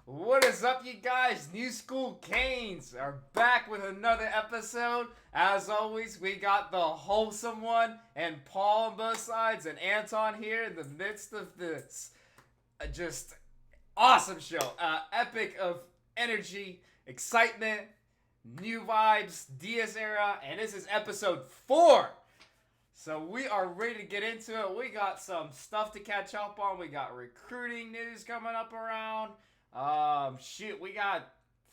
What is up, you guys? New School Canes are back with another episode. As always, we got the wholesome one and Paul on both sides and Anton here in the midst of this just awesome show. Epic of energy, excitement, new vibes, Diaz era, and this is episode 4. So we are ready to get into it. We got some stuff to catch up on. We got recruiting news coming up around. We got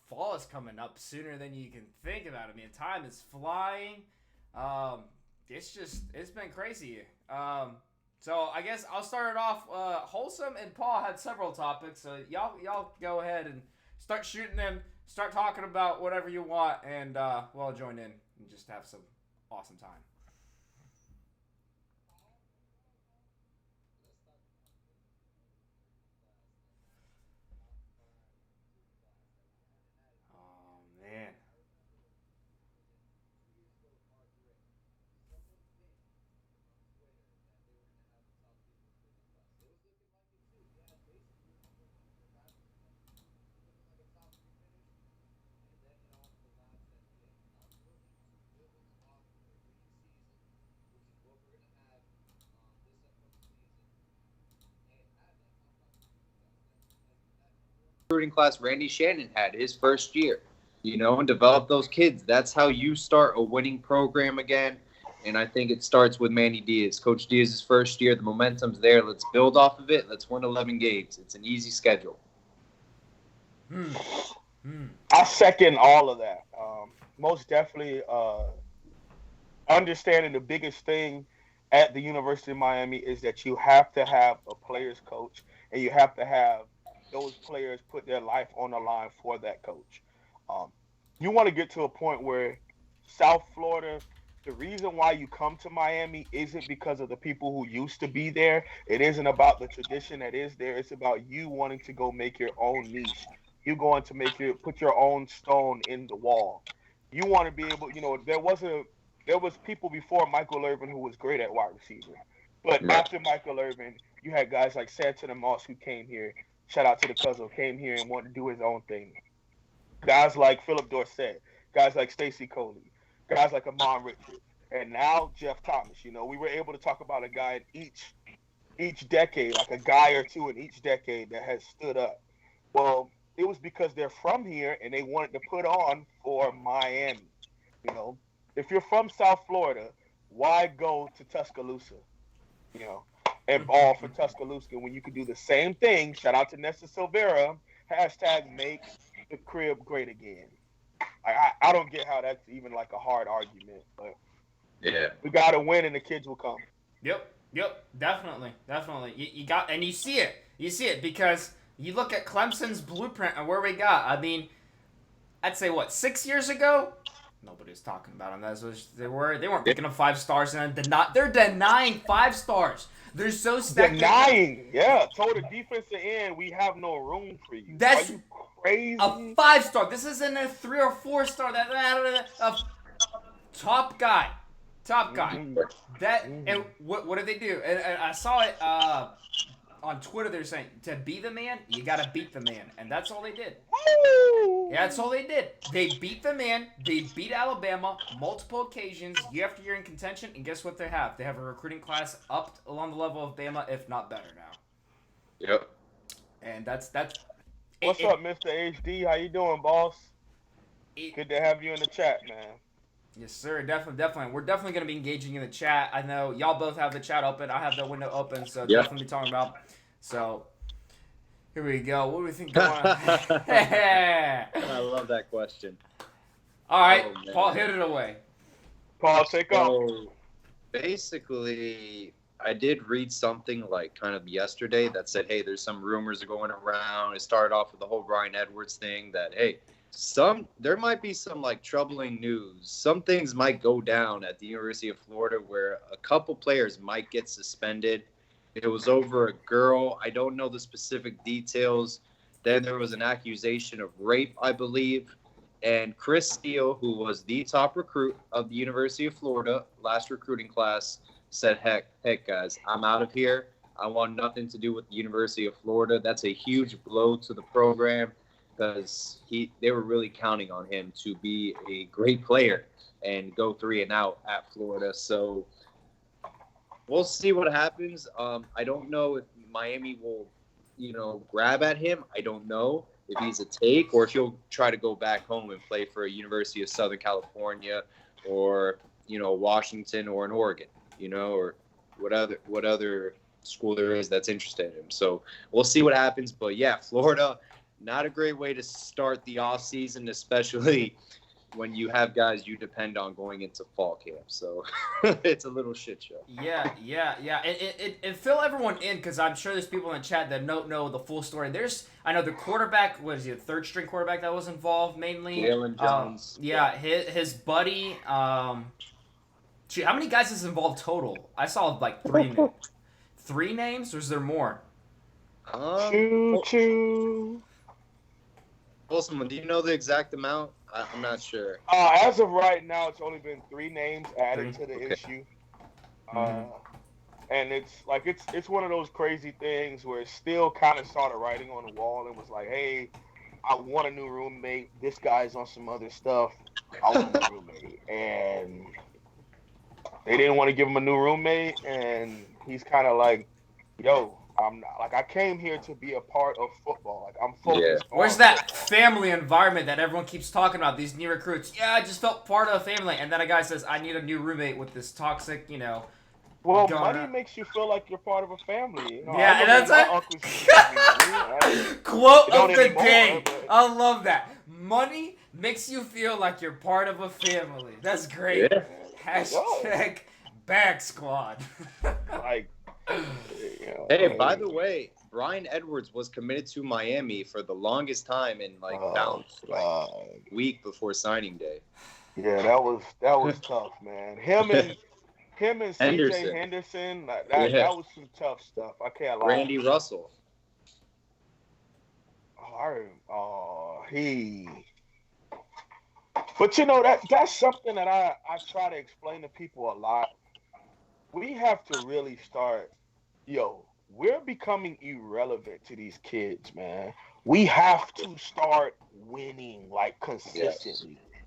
fall is coming up sooner than you can think about. I mean, time is flying. It's been crazy. So I guess I'll start it off. Wholesome and Paul had several topics, so y'all go ahead and start shooting them. Start talking about whatever you want, and we'll join in and just have some awesome time. Oh man. Recruiting class Randy Shannon had his first year, and develop those kids. That's how you start a winning program again. And I think it starts with Manny Diaz. Coach Diaz's first year, the momentum's there. Let's build off of it. Let's win 11 games. It's an easy schedule. Hmm. Hmm. I second all of that. Most definitely understanding the biggest thing at the University of Miami is that you have to have a players coach and you have to have those players put their life on the line for that coach. Um, you want to get to a point where South Florida, the reason why you come to Miami isn't because of the people who used to be there. It isn't about the tradition that is there. It's about you wanting to go make your own niche. You going to put your own stone in the wall. You want to be able, there was people before Michael Irvin who was great at wide receiver. But Right. after Michael Irvin, you had guys like Santana Moss who came here. Shout out to the cousin, came here and wanted to do his own thing. Guys like Philip Dorsett, guys like Stacy Coley, guys like Amon Richards, and now Jeff Thomas. We were able to talk about a guy in each decade, like a guy or two in each decade that has stood up. Well, it was because they're from here and they wanted to put on for Miami. You know, if you're from South Florida, why go to Tuscaloosa? You know, and ball for Tuscaloosa when you could do the same thing. Shout out to Nesta Silvera. Hashtag make the crib great again. I don't get how that's even like a hard argument, but Yeah. we got to win and the kids will come. Yep, definitely. You got, and you see it because you look at Clemson's blueprint and where we got. I mean, I'd say what 6 years ago, nobody's talking about them. That's what they weren't picking up 5 stars and they're denying 5 stars. They're so stacked. Denying, yeah. Told the defensive end, we have no room for you. That's Are you crazy? a 5 star. This isn't a 3 or 4 star. A top guy. Mhm. That Mhm. and what did they do? And I saw it on Twitter. They're saying to be the man, you gotta beat the man, and that's all they did. Woo! Yeah, that's all they did. They beat the man. They beat Alabama multiple occasions, year after year in contention. And guess what they have? They have a recruiting class up along the level of Bama, if not better now. Yep. And that's What's up, Mr. HD? How you doing, boss? it- Good to have you in the chat, man. Yes, sir. Definitely. We're definitely going to be engaging in the chat. I know y'all both have the chat open. I have the window open, so Yep. definitely talking about. So here we go. What do we think going on? I love that question. All right, Oh, man. Paul, hit it away. Paul, take off. So basically, I did read something like kind of yesterday that said, hey, there's some rumors going around. It started off with the whole Brian Edwards thing that, hey, there might be some like troubling news. Some things might go down at the University of Florida where a couple players might get suspended. It was over a girl. I don't know the specific details. Then there was an accusation of rape, I believe. And Chris Steele, who was the top recruit of the University of Florida last recruiting class, said, heck, guys, I'm out of here. I want nothing to do with the University of Florida. That's a huge blow to the program because they were really counting on him to be a great player and go 3-0 at Florida. So we'll see what happens. I don't know if Miami will, grab at him. I don't know if he's a take or if he'll try to go back home and play for a University of Southern California or, Washington or an Oregon, or what other school there is that's interested in him. So we'll see what happens. But, yeah, Florida, not a great way to start the offseason, especially when you have guys you depend on going into fall camp. So it's a little shit show. Yeah. And fill everyone in because I'm sure there's people in the chat that don't know the full story. I know the quarterback, was he a third-string quarterback that was involved mainly? Jalen Jones. His buddy. How many guys is involved total? I saw like 3 names. 3 names, or is there more? Choo-choo. Wilson, do you know the exact amount? I'm not sure. As of right now, it's only been 3 names added to the issue. And it's one of those crazy things where it still kind of started writing on the wall and was like, hey, I want a new roommate. This guy's on some other stuff. I want a new roommate. And they didn't want to give him a new roommate. And he's kind of like, yo, I'm not, like, I came here to be a part of football. Like, I'm focused on Where's that family environment that everyone keeps talking about, these new recruits? Yeah, I just felt part of a family. And then a guy says, I need a new roommate with this toxic, Well, money makes you feel like you're part of a family. Yeah, and that's it. Quote of the day. I love that. Money makes you feel like you're part of a family. That's great. Yeah. Hashtag Bag Squad. Like, hey, by the way, Brian Edwards was committed to Miami for the longest time and bounced week before signing day. Yeah, that was tough, man. Him and C.J. Henderson, that was some tough stuff. I can't lie. Randy Russell. But that's something that I try to explain to people a lot. We have to really start, we're becoming irrelevant to these kids, man. We have to start winning, like, consistently. Yes.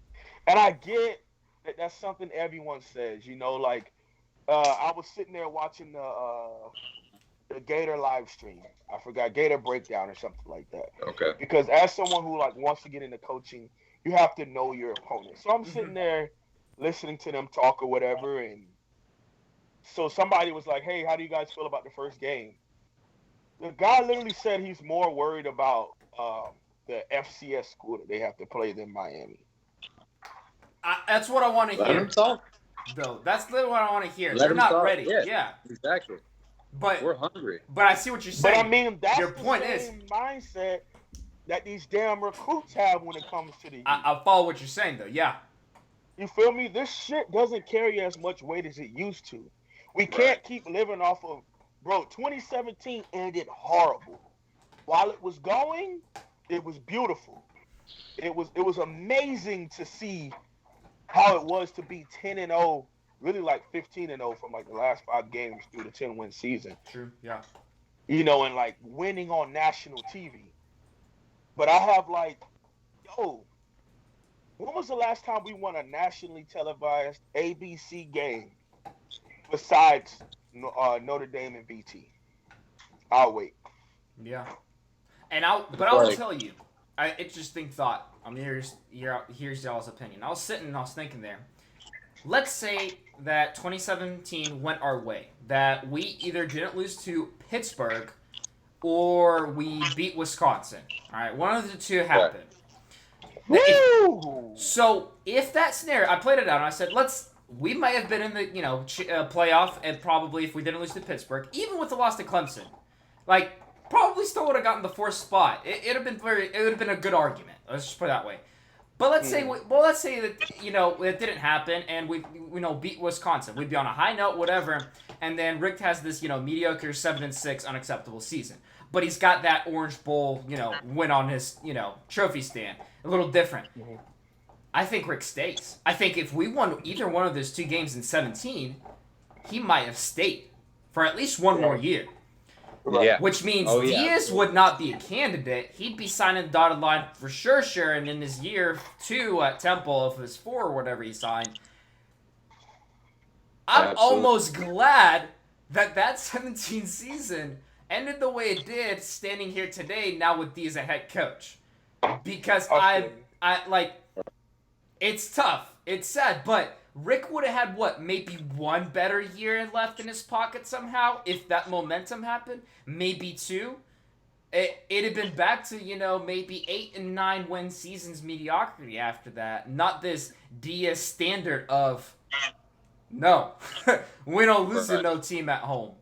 And I get that that's something everyone says, I was sitting there watching the Gator live stream. I forgot, Gator Breakdown or something like that. Okay. Because as someone who, wants to get into coaching, you have to know your opponent. So I'm sitting there listening to them talk or whatever, and so somebody was like, hey, how do you guys feel about the first game? The guy literally said he's more worried about the FCS school that they have to play than Miami. That's what I want to hear. Let him talk. Though. That's literally what I want to hear. Let They're not talk. ready. Yeah, exactly. But we're hungry. But I see what you're saying. But I mean, that's your point the same mindset that these damn recruits have when it comes to the youth. I follow what you're saying, though. Yeah. You feel me? This shit doesn't carry as much weight as it used to. We can't keep living off of, 2017 ended horrible. While it was going, it was beautiful. It was amazing to see how it was to be 10-0, really like 15-0 from like the last 5 games through the 10-win season. True, yeah. And like winning on national TV. But I have when was the last time we won a nationally televised ABC game besides Notre Dame and BT? I'll wait. Yeah. And I will tell you, interesting thought. Here's y'all's opinion. I was sitting and I was thinking there. Let's say that 2017 went our way. That we either didn't lose to Pittsburgh or we beat Wisconsin. All right, one of the two happened. So if that scenario, I played it out and I said, we might have been in the playoff, and probably if we didn't lose to Pittsburgh, even with the loss to Clemson, probably still would have gotten the 4th spot. It would have been a good argument. Let's just put it that way. But let's say that it didn't happen, and we beat Wisconsin. We'd be on a high note, whatever. And then Rick has this mediocre 7-6 unacceptable season. But he's got that Orange Bowl win on his trophy stand. A little different. Mm-hmm. I think Rick stays. I think if we won either one of those 2 games in 17, he might have stayed for at least one more year. Yeah. Which means Oh, yeah, Diaz absolutely. would not be a candidate. He'd be signing the dotted line for sure, and in his year 2 at Temple, if it was 4 or whatever he signed. I'm Absolutely. almost glad that 17 season ended the way it did, standing here today now with Diaz as a head coach. Because I like, it's tough. It's sad, but Rick would have had what, maybe one better year left in his pocket somehow if that momentum happened, maybe 2. It'd have been back to, maybe 8 and 9 win seasons mediocrity after that. Not this Diaz standard of, no, we don't lose to no team at home.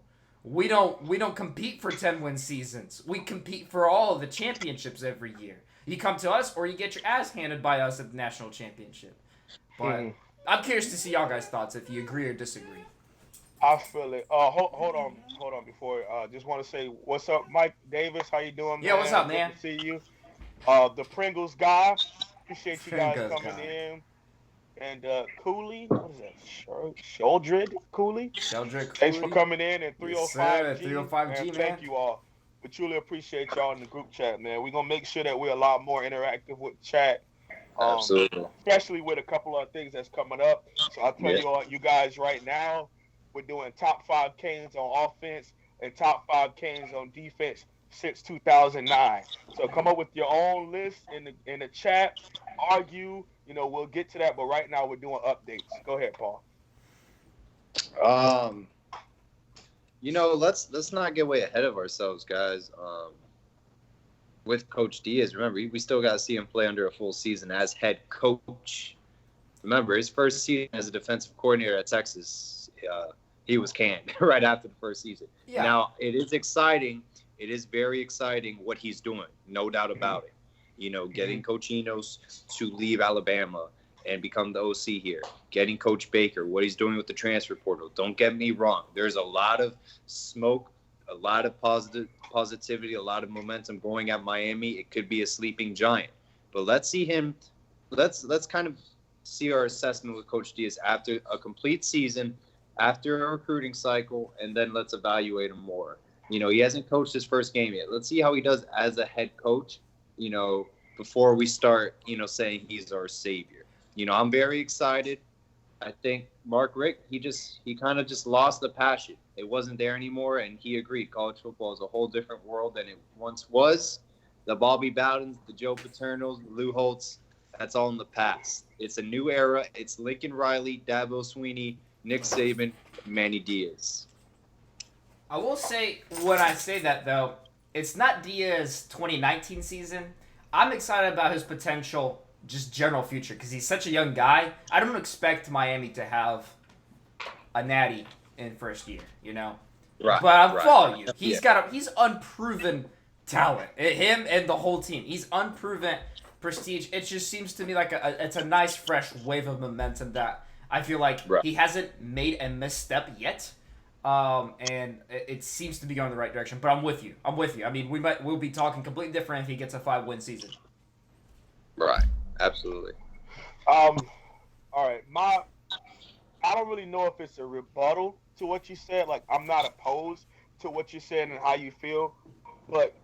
We don't compete for 10-win seasons. We compete for all of the championships every year. You come to us or you get your ass handed by us at the national championship. But I'm curious to see y'all guys' thoughts if you agree or disagree. I feel it. Hold on. Before, just want to say, what's up, Mike Davis? How you doing, man? Yeah, what's up, man? Good to see you. The Pringles guy. Appreciate you guys Pringles coming guy. in. And Cooley, what is that? Sheldred Cooley. Sheldrick Thanks for Cooley. coming in. And Yes, 305G. sir. 305G, man. Thank you all. We truly appreciate y'all in the group chat, man. We're gonna make sure that we're a lot more interactive with the chat. Absolutely. Especially with a couple of things that's coming up. So I'll tell you guys right now, we're doing top 5 Canes on offense and top 5 Canes on defense since 2009. So come up with your own list in the chat. Argue. We'll get to that. But right now we're doing updates. Go ahead, Paul. Let's not get way ahead of ourselves, guys. With Coach Diaz, remember, we still got to see him play under a full season as head coach. Remember, his first season as a defensive coordinator at Texas, he was canned right after the first season. Yeah. Now, it is exciting. It is very exciting what he's doing, no doubt about it. Getting Coach Enos to leave Alabama and become the OC here. Getting Coach Baker, what he's doing with the transfer portal. Don't get me wrong. There's a lot of smoke, a lot of positivity, a lot of momentum going at Miami. It could be a sleeping giant. But let's see him. Let's kind of see our assessment with Coach Diaz after a complete season, after a recruiting cycle, and then let's evaluate him more. He hasn't coached his first game yet. Let's see how he does as a head coach, before we start, saying he's our savior. I'm very excited. I think Mark Richt, he kind of just lost the passion. It wasn't there anymore, and he agreed. College football is a whole different world than it once was. The Bobby Bowdens, the Joe Paternos, the Lou Holtz, that's all in the past. It's a new era. It's Lincoln Riley, Dabo Swinney, Nick Saban, Manny Diaz. I will say, when I say that, though, it's not Diaz's 2019 season. I'm excited about his potential, just general future, because he's such a young guy. I don't expect Miami to have a natty in first year, Right. But I'm following you. He's He's unproven talent. Him and the whole team. He's unproven prestige. It just seems to me like it's a nice, fresh wave of momentum that I feel like he hasn't made a misstep yet. And it seems to be going in the right direction. But I'm with you. I mean, we'll be talking completely different if he gets a 5-win season. Right. Absolutely. All right. I don't really know if it's a rebuttal to what you said. Like, I'm not opposed to what you said and how you feel. But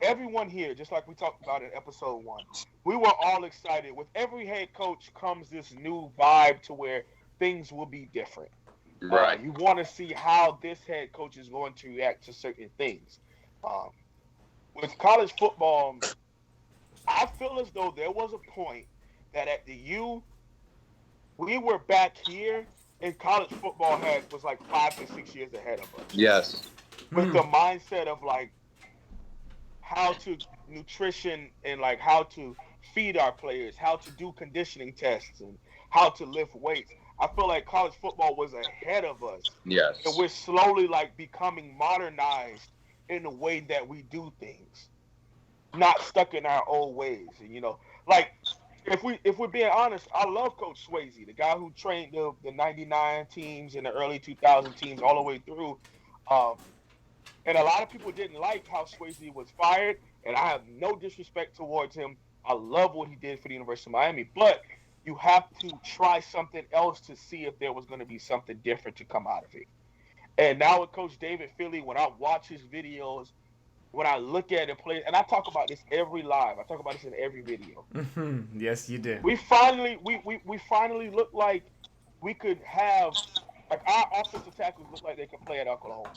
everyone here, just like we talked about in episode 1, we were all excited. With every head coach comes this new vibe to where things will be different. Right. You want to see how this head coach is going to react to certain things. With college football, I feel as though there was a point that at the U, we were back here, and college football was like 5 to 6 years ahead of us. Yes. With the mindset of like how to nutrition and like how to feed our players, how to do conditioning tests, and how to lift weights. I feel like college football was ahead of us. Yes. And we're slowly like becoming modernized in the way that we do things, not stuck in our old ways. And like if we're being honest, I love Coach Swayze, the guy who trained the 99 teams and the early 2000 teams all the way through. And a lot of people didn't like how Swayze was fired, and I have no disrespect towards him. I love what he did for the University of Miami, but you have to try something else to see if there was going to be something different to come out of it. And now with Coach David Philly, when I watch his videos, when I look at it play, and I talk about this every live, I talk about this in every video. Yes, you do. We finally look like we could have like our offensive tackles look like they can play at Oklahoma.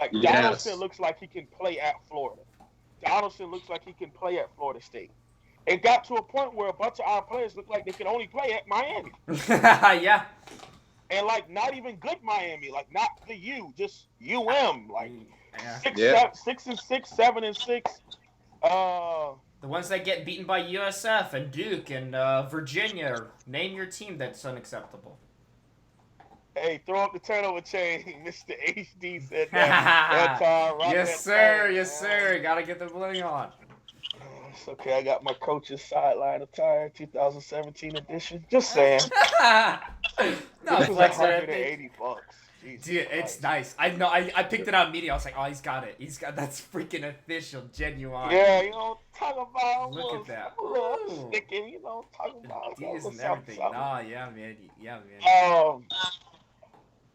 Like Donaldson Yes. looks like he can play at Florida. Donaldson looks like he can play at Florida State. It got to a point where a bunch of our players look like they can only play at Miami. Yeah. And like not even good Miami, like not the U, just UM, like Yeah. six and six, 7-6. The ones that get beaten by USF and Duke and Virginia. Name your team that's unacceptable. Hey, throw up the turnover chain, Mr. HD said that. Yes, sir. Yes, sir. Gotta get the bling on. It's okay. I got my coach's sideline attire, 2017 edition. Just saying. No This was flex or anything. $180. Jesus Dude, it's Christ. nice. I know. I picked it out immediately. I was like, oh, he's got it. He's got that's freaking official, genuine. Yeah, you know, talk about Look at that. I'm sticking, you know, talk about D's and something, everything. something. Nah, yeah, man. Yeah, man.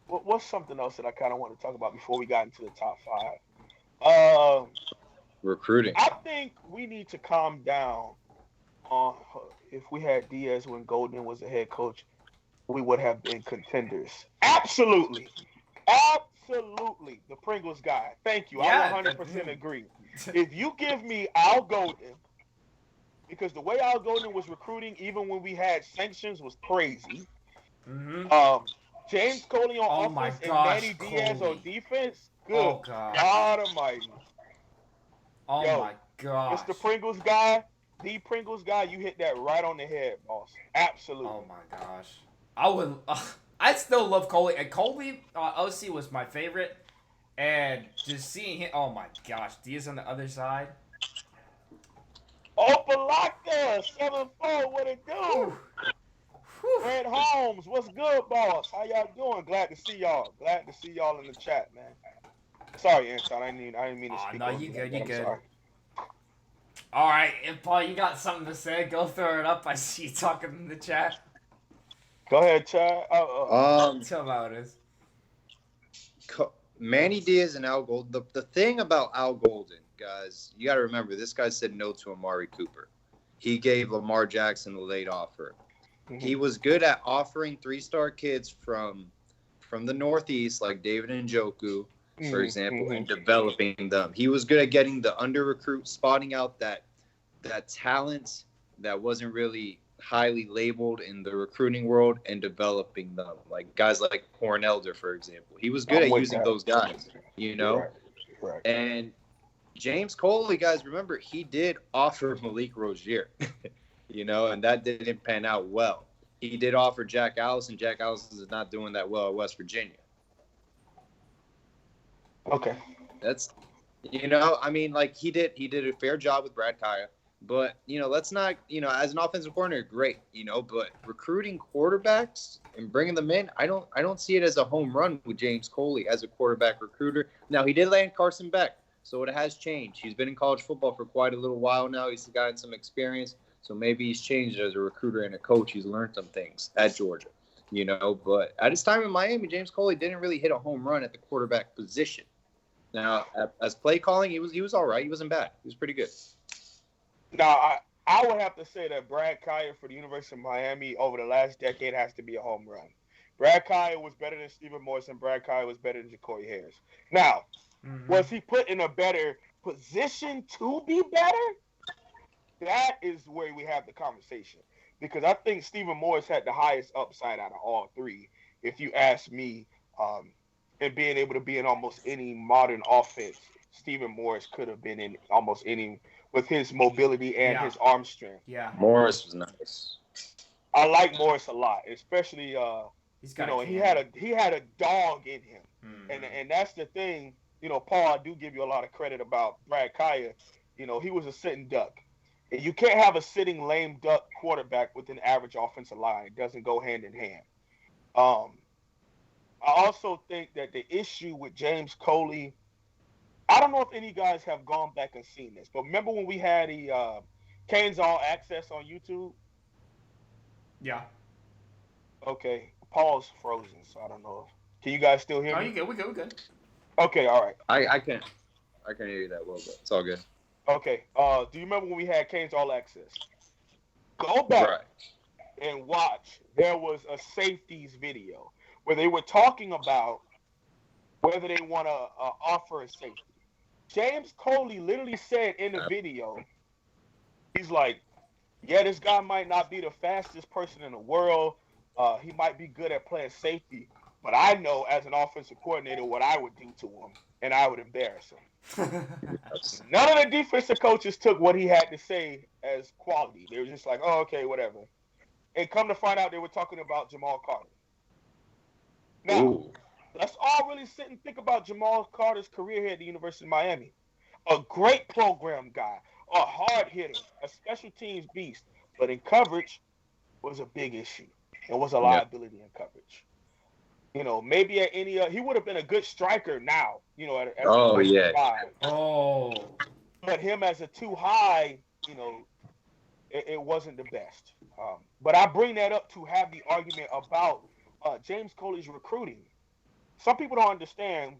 What's something else that I kind of want to talk about before we got into the top five? Recruiting. I think we need to calm down on if we had Diaz when Golden was the head coach, we would have been contenders. Absolutely. Absolutely. The Pringles guy. Thank you. Yeah, I 100% agree. If you give me Al Golden, because the way Al Golden was recruiting, even when we had sanctions, was crazy. Mm-hmm. James Coley on offense and Manny Diaz on defense. Good God Almighty. Oh Yo, my gosh. Mr. Pringles guy, the Pringles guy, you hit that right on the head, boss. Absolutely. Oh my gosh. I would. I still love Coley. And Coley OC was my favorite. And just seeing him. Oh my gosh. Diaz on the other side. Opalaka, 7-4, what it do? Red Holmes, what's good, boss? How y'all doing? Glad to see y'all. Glad to see y'all in the chat, man. Sorry, Anton. I didn't mean to speak. No, you good. You good. Sorry. All right, if Paul, you got something to say, go throw it up. I see you talking in the chat. Go ahead, Chad. Tell me how it is. Manny Diaz and Al Golden. The thing about Al Golden, guys, you got to remember, this guy said no to Amari Cooper. He gave Lamar Jackson a late offer. Mm-hmm. He was good at offering 3-star kids from the Northeast, like David Njoku, for example, and developing them. He was good at getting the under recruit, spotting out that talent that wasn't really highly labeled in the recruiting world and developing them. Like guys like Elder, for example. He was good at using those guys, you know? Right. And James Coley, guys, remember, he did offer Malik Rozier, you know, and that didn't pan out well. He did offer Jack Allison. Jack Allison is not doing that well at West Virginia. Okay. That's, you know, I mean, like he did a fair job with Brad Kaya, but, you know, let's not, you know, as an offensive coordinator, great, you know, but recruiting quarterbacks and bringing them in, I don't see it as a home run with James Coley as a quarterback recruiter. Now, he did land Carson Beck, so it has changed. He's been in college football for quite a little while now. He's gotten some experience, so maybe he's changed as a recruiter and a coach. He's learned some things at Georgia, you know, but at his time in Miami, James Coley didn't really hit a home run at the quarterback position. Now, as play calling, he was all right. He wasn't bad. He was pretty good. Now, I would have to say that Brad Kaya for the University of Miami over the last decade has to be a home run. Brad Kaya was better than Stephen Morris, and Brad Kaya was better than Jacory Harris. Now, was he put in a better position to be better? That is where we have the conversation. Because I think Stephen Morris had the highest upside out of all three, if you ask me, and being able to be in almost any modern offense. Stephen Morris could have been in almost any with his mobility and his arm strength. Yeah. Morris was nice. I like Morris a lot, especially he's got he had a dog in him. And that's the thing, you know, Paul, I do give you a lot of credit about Brad Kaya. You know, he was a sitting duck. And you can't have a sitting lame duck quarterback with an average offensive line. It doesn't go hand in hand. I also think that the issue with James Coley, I don't know if any guys have gone back and seen this, but remember when we had the Canes All Access on YouTube? Yeah. Okay. Paul's frozen, so I don't know Can you guys still hear Oh, me? you good? We good? We good? Okay, all right. I can hear you that well, but it's all good. Okay. Do you remember when we had Canes All Access? Go back Right. and watch. There was a safeties video where they were talking about whether they want to offer a safety. James Coley literally said in the video, he's like, yeah, this guy might not be the fastest person in the world. He might be good at playing safety, but I know as an offensive coordinator what I would do to him, and I would embarrass him. None of the defensive coaches took what he had to say as quality. They were just like, oh, okay, whatever. And come to find out, they were talking about Jamal Carter. Now, Ooh. let's all really sit and think about Jamal Carter's career here at the University of Miami. A great program guy, a hard hitter, a special teams beast, but in coverage was a big issue and was a liability in coverage. You know, maybe at any he would have been a good striker now, you know, at Oh yeah. 5. Oh. But him as a too high, you know, it wasn't the best. But I bring that up to have the argument about James Coley's recruiting. Some people don't understand,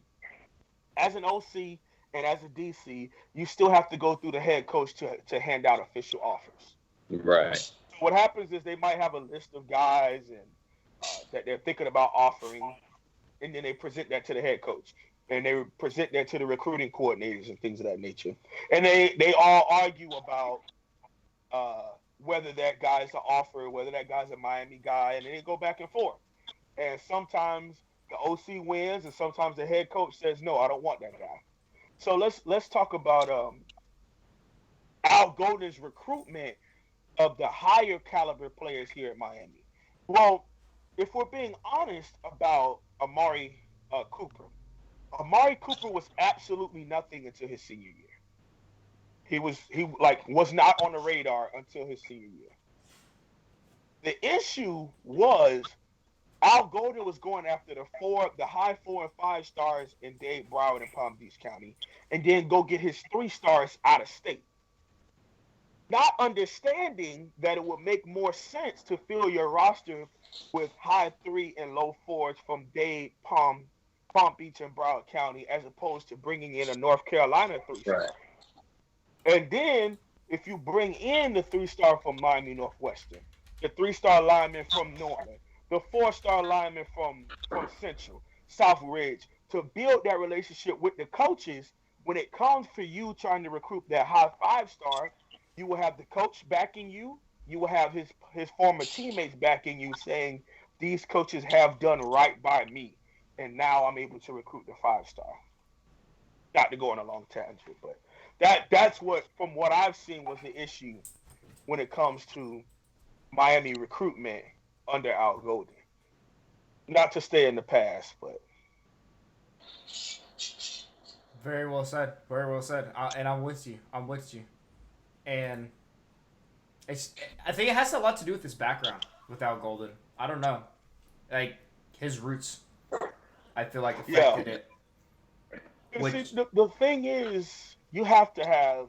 as an OC and as a DC, you still have to go through the head coach to hand out official offers. Right. So what happens is they might have a list of guys and that they're thinking about offering, and then they present that to the head coach. And they present that to the recruiting coordinators and things of that nature. And they all argue about whether that guy's an offer, whether that guy's a Miami guy, and then they go back and forth. And sometimes the OC wins, and sometimes the head coach says, no, I don't want that guy. So let's talk about Al Golden's recruitment of the higher caliber players here at Miami. Well, if we're being honest about Amari Cooper was absolutely nothing until his senior year. He was not on the radar until his senior year. The issue was Al Golden was going after the high 4 and 5 stars in Dade, Broward, and Palm Beach County, and then go get his 3 stars out of state. Not understanding that it would make more sense to fill your roster with high 3 and low 4s from Dade, Palm Beach, and Broward County, as opposed to bringing in a North Carolina 3-star. Right. And then if you bring in the 3-star from Miami Northwestern, the 3-star lineman from Norman, the 4-star lineman from Central, South Ridge, to build that relationship with the coaches, when it comes for you trying to recruit that high 5-star, you will have the coach backing you. You will have his former teammates backing you, saying, these coaches have done right by me, and now I'm able to recruit the 5-star. Not to go on a long tangent, but that's what, from what I've seen, was the issue when it comes to Miami recruitment under Al Golden. Not to stay in the past, but Very well said. Very well said. And I'm with you. And I think it has a lot to do with his background with Al Golden. I don't know, like his roots. I feel like affected it. See, the thing is, you have to have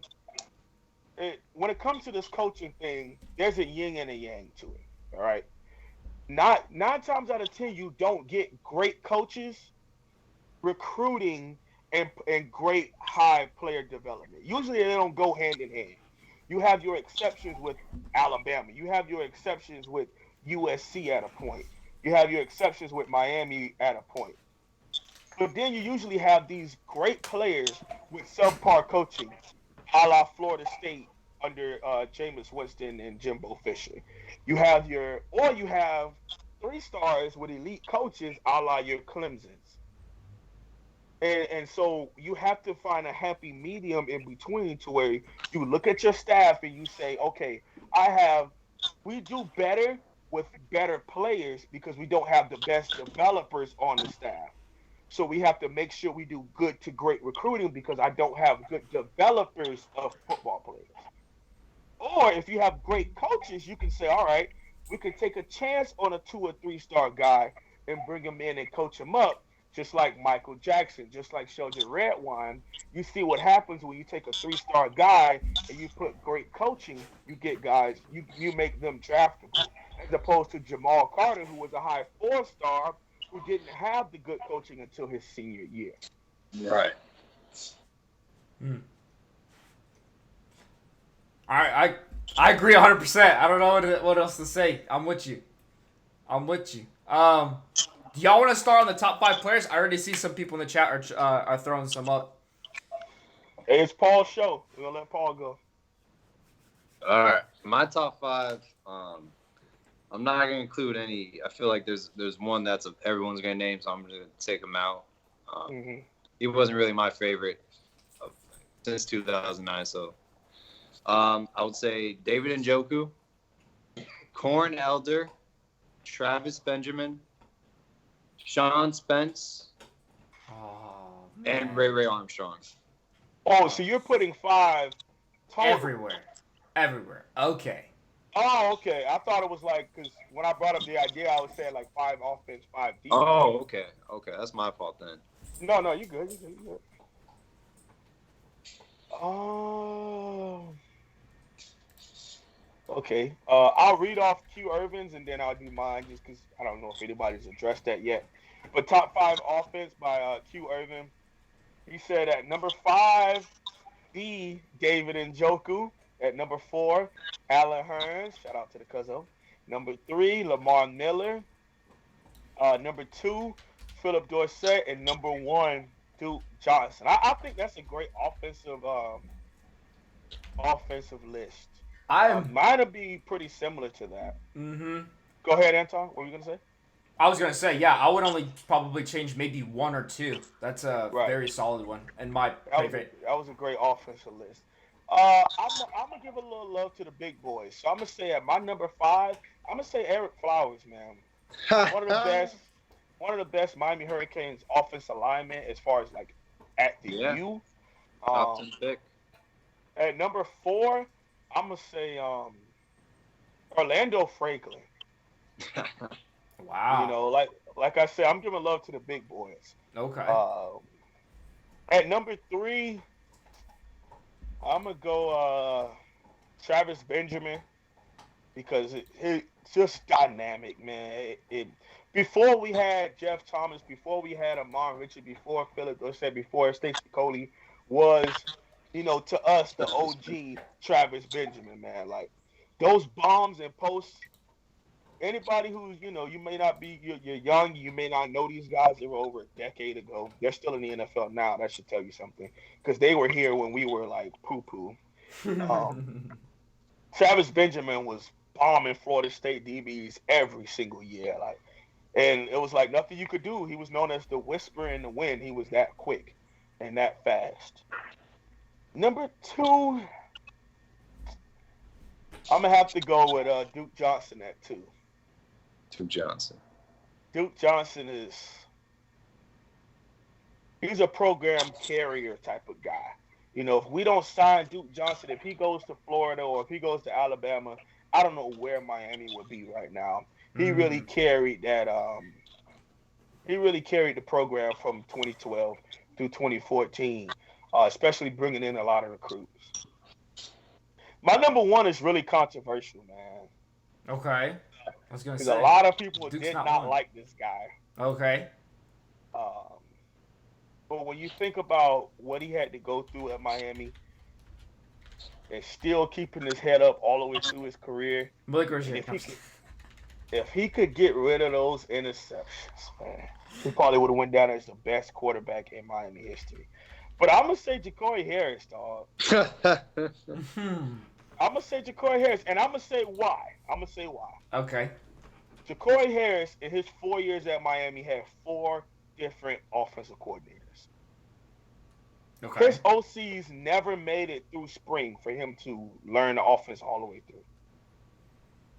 it, when it comes to this coaching thing, there's a yin and a yang to it. All right. 9 times out of 10, you don't get great coaches recruiting and great high player development. Usually they don't go hand in hand. You have your exceptions with Alabama. You have your exceptions with USC at a point. You have your exceptions with Miami at a point. But then you usually have these great players with subpar coaching, a la Florida State under Jameis Winston and Jimbo Fisher. You have 3 stars with elite coaches, a la your Clemsons. And so you have to find a happy medium in between, to where you look at your staff and you say, okay, we do better with better players because we don't have the best developers on the staff. So we have to make sure we do good to great recruiting because I don't have good developers of football players. Or if you have great coaches, you can say, all right, we can take a chance on a 2 or 3-star guy and bring him in and coach him up. Just like Michael Jackson, just like Sheldon Redwine. You see what happens when you take a 3-star guy and you put great coaching, you get guys, you make them draftable. As opposed to Jamal Carter, who was a high 4-star, who didn't have the good coaching until his senior year. Right. Hmm. I agree 100%. I don't know what else to say. I'm with you. Do y'all want to start on the top 5 players? I already see some people in the chat are throwing some up. Hey, it's Paul's show. We're gonna let Paul go. All right. My top 5. I'm not gonna include any. I feel like there's one that's everyone's gonna name, so I'm gonna take him out. He wasn't really my favorite since 2009. So I would say David Njoku, Corn Elder, Travis Benjamin, Sean Spence, Oh, and Ray Armstrong. Oh, so you're putting 5 total. Everywhere. Okay. Oh, okay. I thought it was like, because when I brought up the idea, I was saying like 5 offense, 5 defense. Oh, okay. That's my fault then. No, you good. You good. Oh. Okay. I'll read off Q Irvin's and then I'll do mine just because I don't know if anybody's addressed that yet. But top 5 offense by Q Irvin. He said at number 5, D. David Njoku. At number 4, Alan Hearns. Shout out to the Cuzzo. Number 3, Lamar Miller. Number 2, Philip Dorsett. And number 1, Duke Johnson. I think that's a great offensive list. Mine would be pretty similar to that. Mm-hmm. Go ahead, Anton. What were you going to say? I was gonna say, yeah, I would only probably change maybe 1 or 2. That's a very solid one, and my favorite. That was a great offensive list. I'm gonna give a little love to the big boys. So I'm gonna say at my number 5, I'm gonna say Eric Flowers, man. One of the best Miami Hurricanes offensive linemen as far as like at the U. Top 10 pick. At number 4, I'm gonna say Orlando Franklin. Wow. You know, like I said, I'm giving love to the big boys. Okay. At number 3, I'm gonna go Travis Benjamin because it's just dynamic, man. Before we had Jeff Thomas, before we had Amon Richard, before Philip Dorsett, before Stacey Coley was, to us the OG Travis Benjamin, man. Like those bombs and posts. Anybody who you may not be, you're young, you may not know these guys. They were over a decade ago. They're still in the NFL now. That should tell you something because they were here when we were like poo. Travis Benjamin was bombing Florida State DBs every single year, and it was like nothing you could do. He was known as the whisper in the wind. He was that quick and that fast. Number 2, I'm gonna have to go with Duke Johnson at 2. Duke Johnson he's a program carrier type of guy. If we don't sign Duke Johnson, if he goes to Florida or if he goes to Alabama, I don't know where Miami would be right now. He really carried that. He really carried the program from 2012 through 2014, especially bringing in a lot of recruits. My number 1 is really controversial, man. Okay. I was gonna say because a lot of people Duke's did not like this guy. Okay. But when you think about what he had to go through at Miami and still keeping his head up all the way through his career, if he could get rid of those interceptions, man, he probably would have went down as the best quarterback in Miami history. But I'm gonna say Ja'Cory Harris, dog. I'm gonna say Ja'Cory Harris, and I'm gonna say why. Okay. Ja'Cory Harris, in his 4 years at Miami, had 4 different offensive coordinators. Okay. His OCs never made it through spring for him to learn the offense all the way through.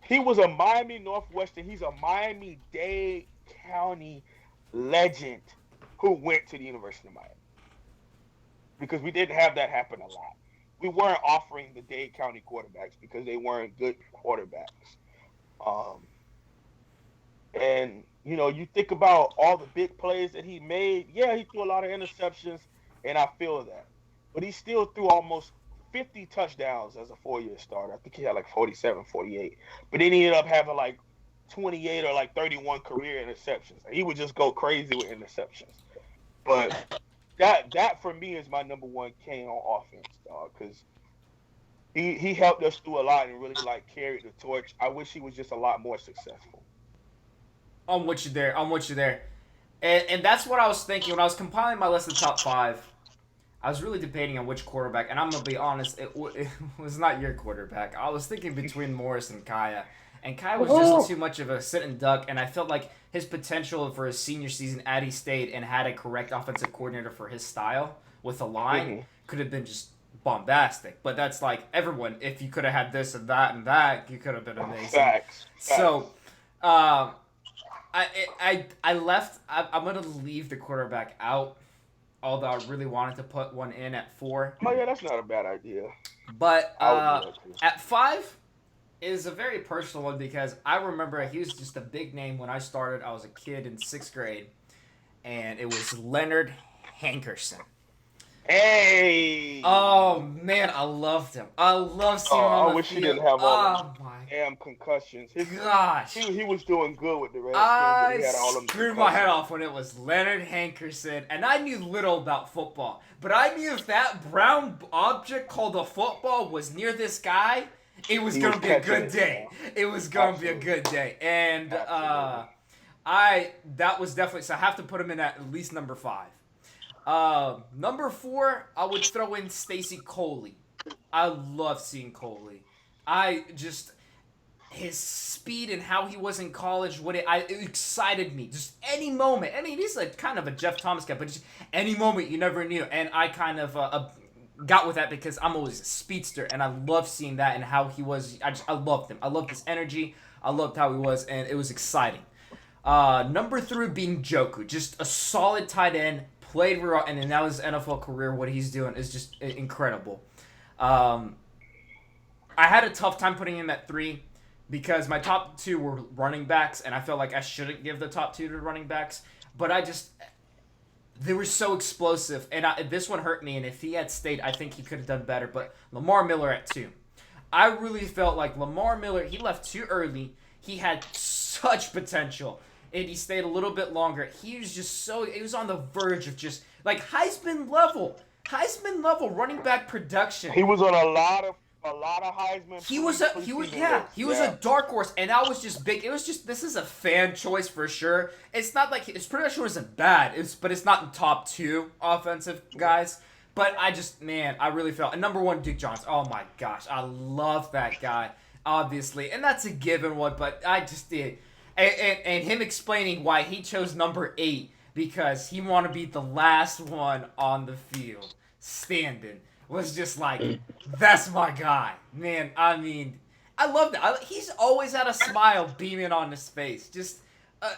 He was a Miami Northwestern. He's a Miami-Dade County legend who went to the University of Miami. Because we didn't have that happen a lot. We weren't offering the Dade County quarterbacks because they weren't good quarterbacks. And, you think about all the big plays that he made. Yeah, he threw a lot of interceptions, and I feel that. But he still threw almost 50 touchdowns as a 4-year starter. I think he had like 47, 48. But then he ended up having like 28 or like 31 career interceptions. He would just go crazy with interceptions. But that for me is my number one Kane on offense, dog, because he helped us through a lot and really like carried the torch. I wish he was just a lot more successful. I'm with you there. And that's what I was thinking when I was compiling my list of top 5. I was really debating on which quarterback, and I'm gonna be honest, it was not your quarterback. I was thinking between Morris and Kaya, and Kaya was just too much of a sitting duck, and I felt like his potential for his senior season at East State and had a correct offensive coordinator for his style with a line could have been just bombastic. But that's like everyone. If you could have had this and that, you could have been amazing. Facts. So, I left. I'm gonna leave the quarterback out. Although I really wanted to put one in at 4. Oh yeah, that's not a bad idea. But at 5 is a very personal one because I remember he was just a big name when I started. I was a kid in 6th grade, and it was Leonard Hankerson. Hey! Oh man, I loved him. I loved seeing him on the field. I wish he didn't have all my damn concussions. gosh. He was doing good with the Redskins. I He had all them screwed my head off when it was Leonard Hankerson, and I knew little about football, but I knew if that brown object called a football was near this guy, it was going to be a good day. It was going to be a good day, and that was definitely, so I have to put him in at least number 5. Number 4, I would throw in Stacy Coley. I love seeing Coley. His speed and how he was in college, it excited me. Just any moment. I mean, he's like kind of a Jeff Thomas guy, but just any moment you never knew. And I kind of got with that because I'm always a speedster, and I love seeing that and how he was. I loved him. I loved his energy. I loved how he was, and it was exciting. Number 3 being Joku, just a solid tight end. Played real, and now his NFL career, what he's doing is just incredible. I had a tough time putting him at 3 because my top 2 were running backs, and I felt like I shouldn't give the top 2 to running backs. But they were so explosive, and this one hurt me. And if he had stayed, I think he could have done better. But Lamar Miller at 2, I really felt like Lamar Miller. He left too early. He had such potential. And he stayed a little bit longer. He was just he was on the verge of just, like, Heisman level running back production. He was on a lot of Heisman. He was a dark horse, and I was just big. It was just, this is a fan choice for sure. It's not like, his production wasn't bad, but it's not in top 2 offensive guys. But I really felt, and number 1, Duke Johnson. Oh my gosh, I love that guy, obviously. And that's a given one, but I just did. And him explaining why he chose number 8 because he wanted to be the last one on the field standing was just like, that's my guy, man. I mean, I love that. He's always had a smile beaming on his face. Just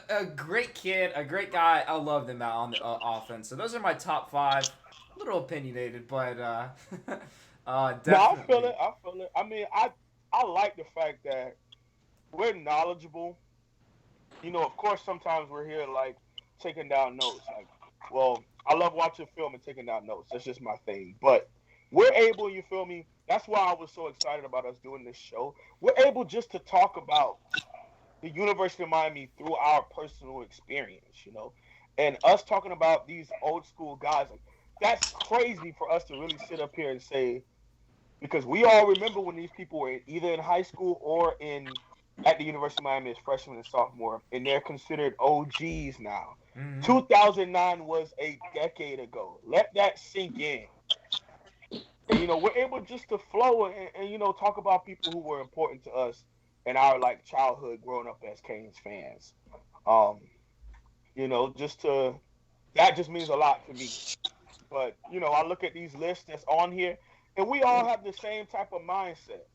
a great kid, a great guy. I loved him out on the offense. So those are my top 5. A little opinionated, but definitely. No, I feel it. I mean, I like the fact that we're knowledgeable. You know, of course, sometimes we're here, like, taking down notes. Like, well, I love watching film and taking down notes. That's just my thing. But we're able, you feel me? That's why I was so excited about us doing this show. We're able just to talk about the University of Miami through our personal experience, you know? And us talking about these old school guys, like, that's crazy for us to really sit up here and say, because we all remember when these people were either in high school or at the University of Miami as freshmen and sophomore, and they're considered OGs now. Mm-hmm. 2009 was a decade ago. Let that sink in. And, you know, we're able just to flow and you know, talk about people who were important to us in our, like, childhood growing up as Canes fans. You know, that just means a lot to me. But, you know, I look at these lists that's on here, and we all have the same type of mindset.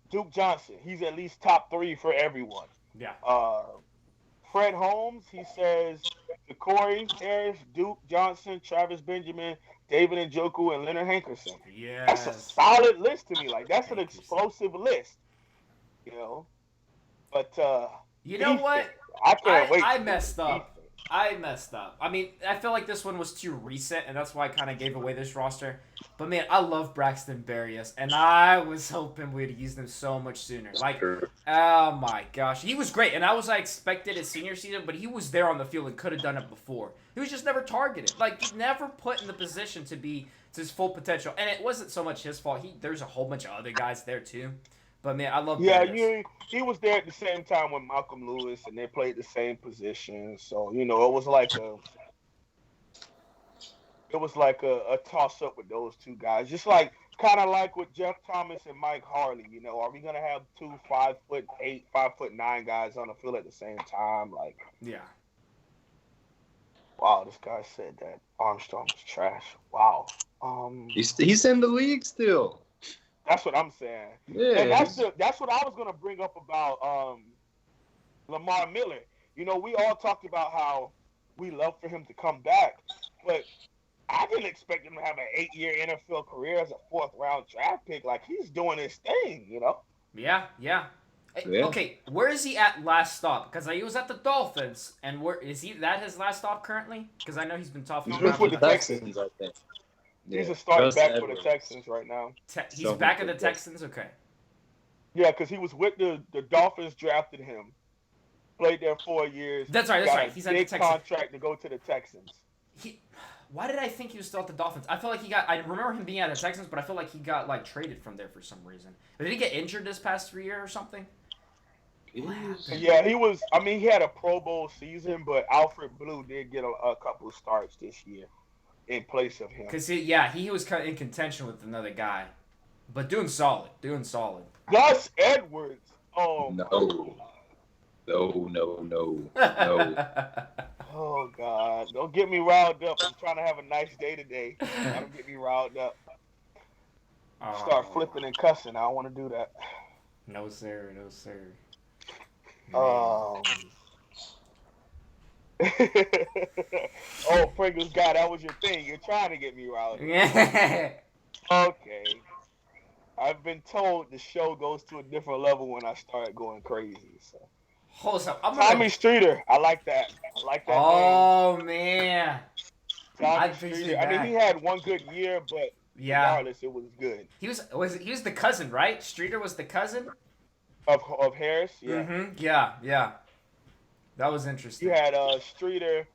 Duke Johnson, he's at least top 3 for everyone. Yeah. Fred Holmes, he says Corey Harris, Duke Johnson, Travis Benjamin, David Njoku, and Leonard Hankerson. Yeah. That's a solid list to me. Like, that's an explosive list. You know? But you know what? I can't wait. I messed up. I messed up. I mean, I feel like this one was too recent, and that's why I kind of gave away this roster. But man, I love Braxton Berrios, and I was hoping we'd use him so much sooner. Like, oh my gosh, he was great, and I expected his senior season, but he was there on the field and could have done it before. He was just never targeted. Like, he never put in the position to be to his full potential, and it wasn't so much his fault. There's a whole bunch of other guys there too. But man, I love Yeah, Berrios. he was there at the same time with Malcolm Lewis, and they played the same position. So it was like a toss up with those two guys, just like kind of like with Jeff Thomas and Mike Harley. Are we gonna have two 5'8", 5'9" guys on the field at the same time? Like, Yeah. wow, this guy said that Armstrong was trash. Wow. He's in the league still. That's what I'm saying. Yeah. And that's what I was gonna bring up about Lamar Miller. We all talked about how we love for him to come back, but I didn't expect him to have an 8-year NFL career as a 4th-round draft pick. Like, he's doing his thing. Yeah. Yeah. Okay, where is he at last stop? Because he was at the Dolphins, and where is he? That his last stop currently? Because I know he's been tough. He's with the Texans, I think. He's a starting Justin back for the Edwards. Texans right now. He's back at the Texans. Okay. Yeah, because he was with the Dolphins, drafted him, played there 4 years. That's right. got He's a at the big Texans. contract to go to the Texans. Why did I think he was still at the Dolphins? I feel like I remember him being at the Texans, but I feel like he got like traded from there for some reason. Did he get injured this past year or something? Yeah, he was. I mean, he had a Pro Bowl season, but Alfred Blue did get a couple of starts this year in place of him. Because he was kind of in contention with another guy, but doing solid. Gus Edwards. Oh No. Oh God! Don't get me riled up. I'm trying to have a nice day today. Don't get me riled up. Start flipping and cussing. I don't want to do that. No sir. Oh, Pringles guy, that was your thing. You're trying to get me riled up. Yeah. Okay. I've been told the show goes to a different level when I start going crazy. So. Hold up. Tommy Streeter. I like that. Oh man. Tommy Streeter. I mean, he had one good year, but regardless, it was good. He was the cousin, right? Streeter was the cousin of Harris. Yeah. Mm-hmm. Yeah. That was interesting. You had Streeter.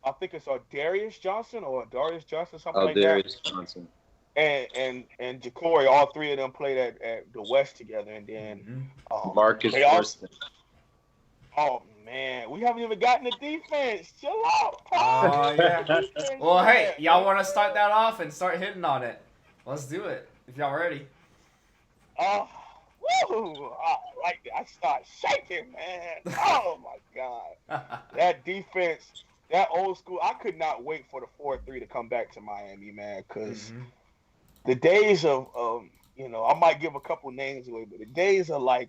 I think it's Darius Johnson, something like that. Darius Johnson. And Ja'Cory, all three of them played at the West together, and then Marcus Thurston. Oh man, we haven't even gotten the defense. Chill out. Oh yeah. Well, hey, y'all want to start that off and start hitting on it? Let's do it if y'all ready. Woo! I like it. I start shaking, man. Oh my God, that defense, that old school. I could not wait for the 4-3 to come back to Miami, man, because the days of I might give a couple names away, but the days of like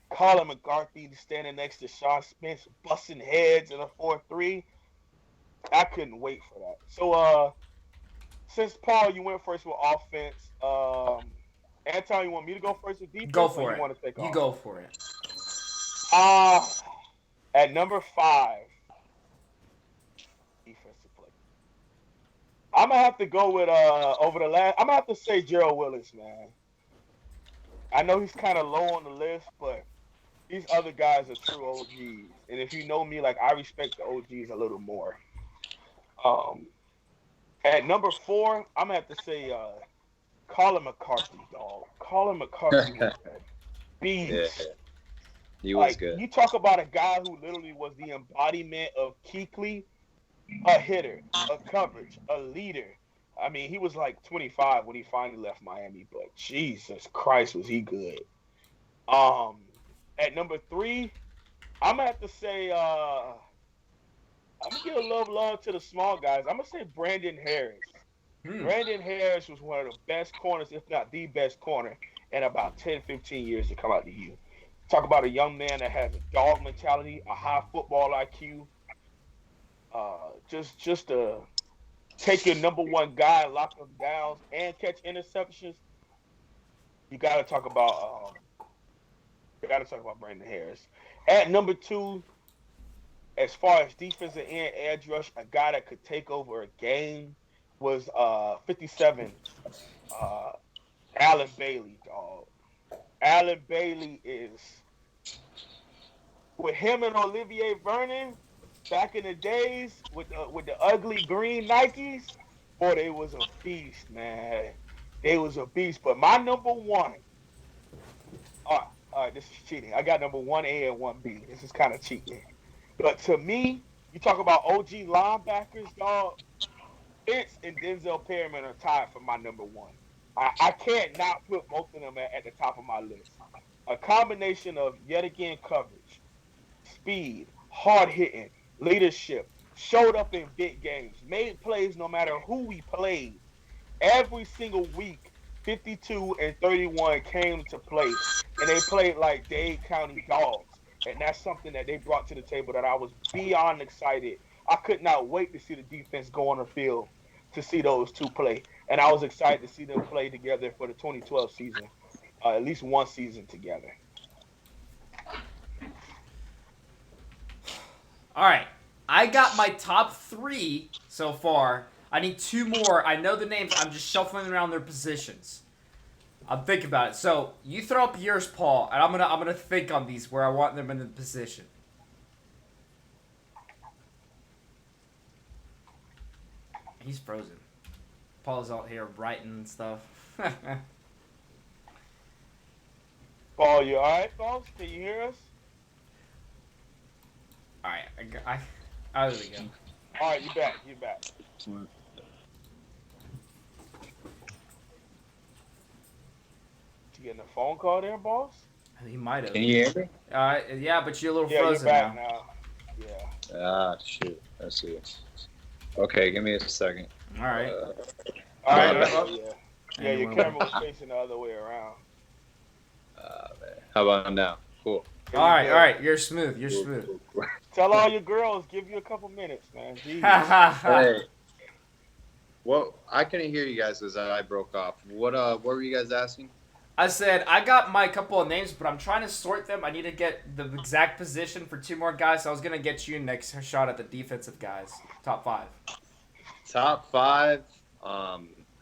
Colin McCarthy standing next to Sean Spence, busting heads in a 4-3. I couldn't wait for that. So, since Paul, you went first with offense. Anton, you want me to go first with defense? Go for it. You want to take off? Go for it. At number 5, defensive play. I'm gonna have to go with I'm gonna have to say Gerald Willis, man. I know he's kind of low on the list, but these other guys are true OGs. And if you know me, like, I respect the OGs a little more. At number 4, I'm going to have to say Colin McCarthy, dog. Colin McCarthy was a beast. Yeah. He was good. You talk about a guy who literally was the embodiment of Kuechly, a hitter, a coverage, a leader. I mean, he was like 25 when he finally left Miami, but Jesus Christ, was he good. At number 3, I'm going to have to say, I'm going to give a little love to the small guys. I'm going to say Brandon Harris. Brandon Harris was one of the best corners, if not the best corner, in about 10, 15 years to come out to you. Talk about a young man that has a dog mentality, a high football IQ, just to take your number one guy, lock him down, and catch interceptions. You got to talk about Brandon Harris. At number 2, as far as defensive end edge rush, a guy that could take over a game was 57, Allen Bailey, dog. Allen Bailey is with him and Olivier Vernon back in the days with the ugly green Nikes. Boy, they was a beast, man. They was a beast. But my number one, all right, this is cheating. I got number 1A and 1B. This is kind of cheating. But to me, you talk about OG linebackers, dog. Fitz and Denzel Perryman are tied for my number one. I can't not put both of them at the top of my list. A combination of, yet again, coverage, speed, hard hitting, leadership, showed up in big games, made plays no matter who we played. Every single week, 52 and 31 came to play, and they played like Dade County dogs. And that's something that they brought to the table that I was beyond excited. I could not wait to see the defense go on the field to see those two play. And I was excited to see them play together for the 2012 season, at least one season together. All right. I got my top 3 so far. I need 2 more. I know the names. I'm just shuffling around their positions. I'm thinking about it. So you throw up yours, Paul, and I'm gonna think on these where I want them in the position. He's frozen. Paul's out here writing and stuff. Paul, you all right, folks? Can you hear us? All right, there we go. All right, you back. You back. You getting a phone call there, boss? He might have. Can you hear me? Yeah, but you're a little Yeah, frozen you're back now. Yeah. Ah, shoot. Let's see. Okay, give me a second. All right. All right. right. Yeah, your camera was facing the other way around. Man. How about now? Cool. All right. You're smooth. You're smooth. Tell all your girls, give you a couple minutes, man. Jeez. Hey. Well, I couldn't hear you guys because I broke off. What were you guys asking? I said I got my couple of names, but I'm trying to sort them. I need to get the exact position for 2 more guys. So I was gonna get you next shot at the defensive guys. Top 5. Top 5.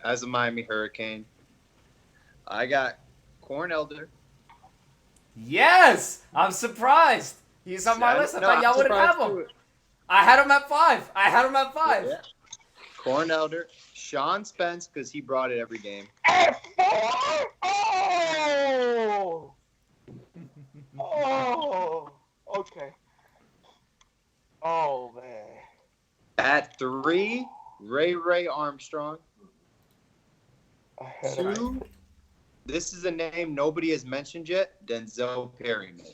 As a Miami Hurricane, I got Corn Elder. Yes, I'm surprised. He's on my list. I thought y'all wouldn't have him. I had him at 5. Yeah. Corn Elder, Sean Spence, because he brought it every game. At 4? Oh, okay. Oh, man. At 3, Ray Armstrong. 2, this is a name nobody has mentioned yet, Denzel Perryman.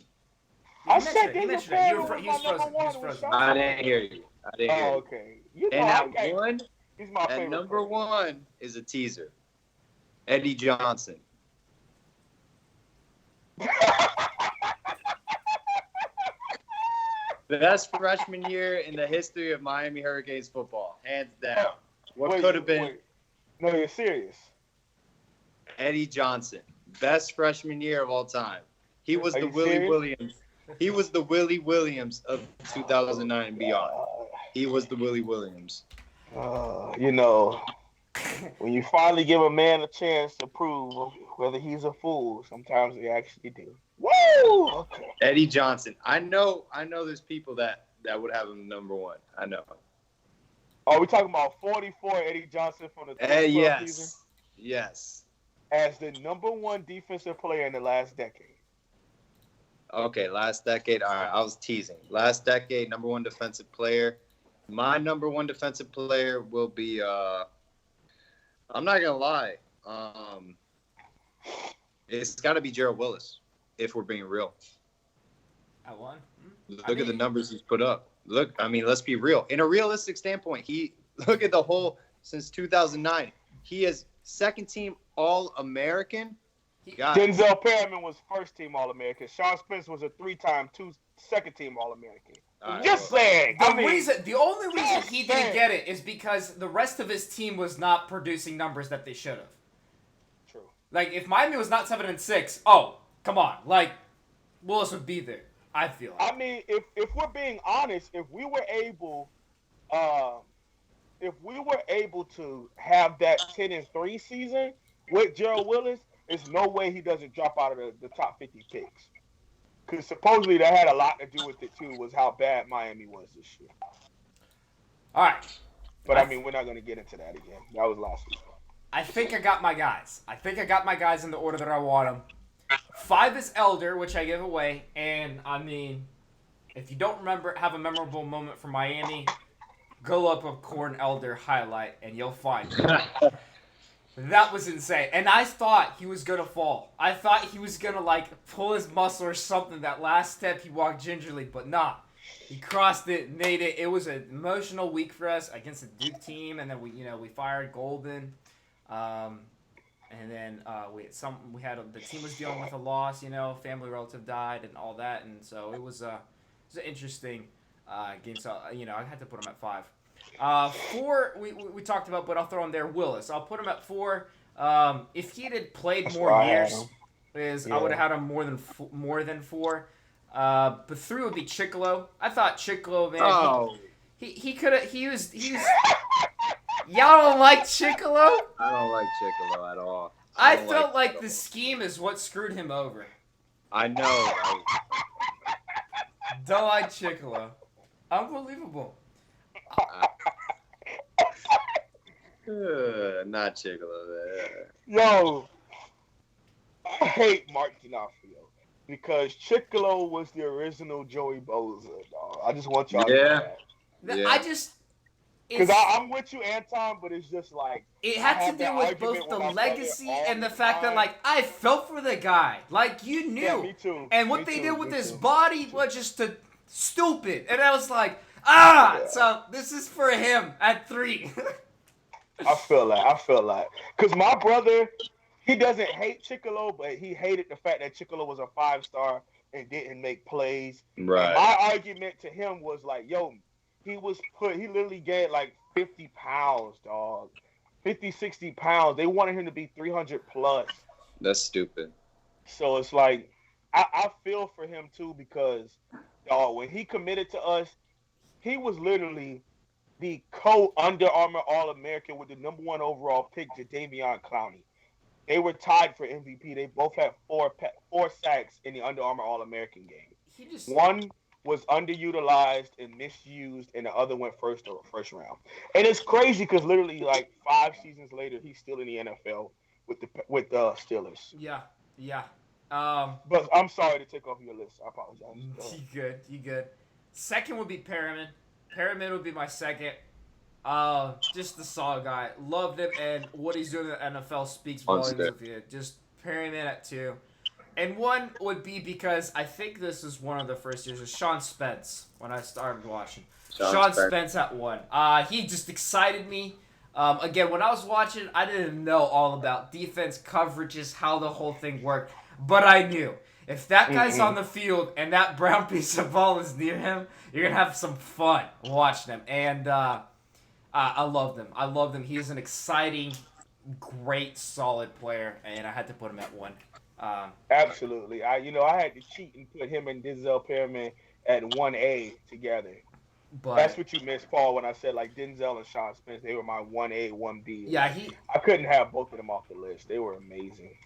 I said Denzel Perryman. He was frozen. I didn't hear you. Oh, okay. You know, And at 1, he's my favorite. and number 1 is a teaser. Eddie Johnson. Best freshman year in the history of Miami Hurricanes football, hands down. What could have been? No, you're serious. Eddie Johnson, best freshman year of all time. He was the Willie serious? Williams. He was the Willie Williams of 2009 and beyond. He was the Willie Williams. You know, when you finally give a man a chance to prove whether he's a fool, sometimes they actually do. Woo! Okay. Eddie Johnson. I know. There's people that would have him number 1. I know. Are we talking about 44 Eddie Johnson from the 2012 season? Yes. As the number 1 defensive player in the last decade. Okay, last decade. All right, I was teasing. Last decade, number 1 defensive player. My number 1 defensive player will be. I'm not gonna lie. It's got to be Gerald Willis, if we're being real. At 1. Look at the numbers he's put up. Look, I mean, let's be real. In a realistic standpoint, look at the whole since 2009. He is second team All-American. Denzel Perryman was first team All-American. Sean Spence was a 3-time second team All-American. Saying. The only reason he didn't get it is because the rest of his team was not producing numbers that they should have. True. Like if Miami was not 7-6, oh come on, like Willis would be there. I feel I like. mean, if we're being honest, uh, if we were able to have that 10-3 season with Gerald Willis, there's no way he doesn't drop out of the top 50 picks. Because supposedly that had a lot to do with it too, was how bad Miami was this year. All right. But I I mean, we're not going to get into that again. That was last week. I think I got my guys. I think I got my guys in the order that I want them. 5 is Elder, which I give away, and I mean, if you don't remember, have a memorable moment from Miami, go up a Corn Elder highlight, and you'll find it. That was insane. And I thought he was going to fall. I thought he was going to, like, pull his muscle or something. That last step, he walked gingerly. But nah. He crossed it, made it. It was an emotional week for us against the Duke team. And then we fired Golden. And then the team was dealing with a loss, family relative died and all that. And so it was an interesting game. So, I had to put him at 5. 4, we talked about, but I'll throw him there. Willis. I'll put him at 4. If he had played more years, I would have had him more than 4. But 3 would be Chicolo. I thought Chicolo, man. Oh. He could have. He was. Y'all don't like Chicolo? I don't like Chicolo at all. I felt like the scheme is what screwed him over. I know. Right? Don't like Chicolo. Unbelievable. Not Chicolo. Yo, I hate Mark D'Onofrio because Chicolo was the original Joey Bosa, dog. I just want y'all to know that. Yeah. I just... Because I'm with you, Anton, but it's just like... It had to do with both the legacy and the fact that, like, I felt for the guy. Like, you knew. Yeah, me too. And what Me they too. did with Me his too. body was just stupid. And I was like, Yeah. So this is for him at 3. I feel like. Because my brother, he doesn't hate Chicolo, but he hated the fact that Chicolo was a 5-star and didn't make plays. Right. And my argument to him was like, yo, he literally gained like 50 pounds, dog. 50, 60 pounds. They wanted him to be 300 plus. That's stupid. So it's like, I feel for him too because, dog, when he committed to us, he was literally the Under Armour All-American with the number 1 overall pick, Jadeveon Clowney. They were tied for MVP. They both had 4 sacks in the Under Armour All-American game. One was underutilized and misused, and the other went first round. And it's crazy because literally like 5 seasons later, he's still in the NFL with the Steelers. Yeah. But I'm sorry to take off your list. I apologize. You good. Second would be Perriman. Perriman would be my second. Just the solid guy. Loved him, and what he's doing in the NFL speaks volumes of you. Just Perriman at 2. And 1 would be because I think this is one of the first years of Sean Spence when I started watching. Sean Spence at 1. He just excited me. Again, when I was watching, I didn't know all about defense, coverages, how the whole thing worked. But I knew. If that guy's on the field and that brown piece of ball is near him, you're going to have some fun watching him. And I loved him. He is an exciting, great, solid player, and I had to put him at 1. Absolutely. I had to cheat and put him and Denzel Perriman at 1A together. But that's what you missed, Paul, when I said like Denzel and Sean Spence, they were my 1A, 1B. Yeah, I couldn't have both of them off the list. They were amazing.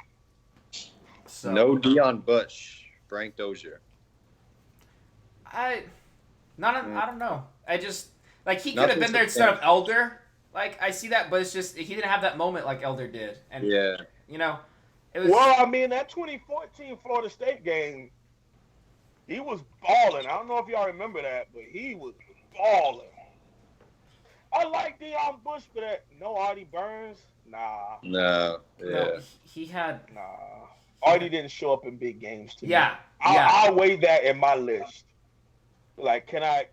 So, no Deion Bush, Frank Dozier. I don't know. I just like he could have been there instead of Elder. Like I see that, but it's just he didn't have that moment like Elder did. And yeah, it was. Well, I mean that 2014 Florida State game, he was balling. I don't know if y'all remember that, but he was balling. I like Deion Bush, but no Artie Burns. Nah. No. Yeah. No, he had. Nah. Artie didn't show up in big games to me. Yeah. I'll weigh that in my list. Like, can I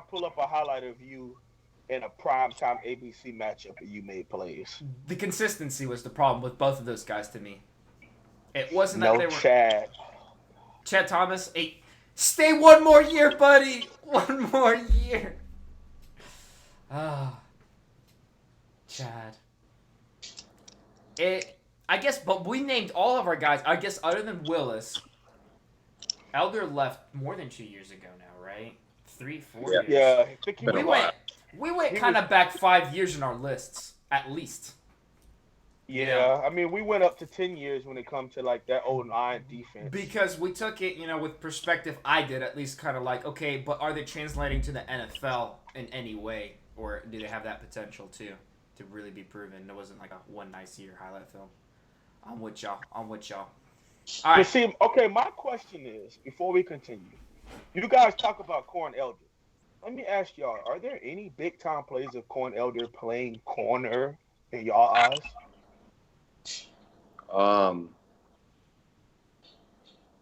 pull up a highlight of you in a primetime ABC matchup and you made plays? The consistency was the problem with both of those guys to me. It wasn't that they were. Chad Thomas, stay 1 more year, buddy. 1 more year. Chad. I guess, but we named all of our guys, I guess, other than Willis. Elder left more than 2 years ago now, right? 3, 4 Yeah. years. Yeah, I think he Been a We was. went, while. we went He kind was. of back 5 years in our lists, at least. Yeah, I mean, we went up to 10 years when it comes to like that old line defense. Because we took it, with perspective. I did at least, kind of like, okay, but are they translating to the NFL in any way, or do they have that potential to really be proven? It wasn't like a one nice year highlight film. I'm with y'all. All But right. see, okay, my question is, before we continue, you guys talk about Corn Elder. Let me ask y'all, are there any big time plays of Corn Elder playing corner in y'all eyes? Um,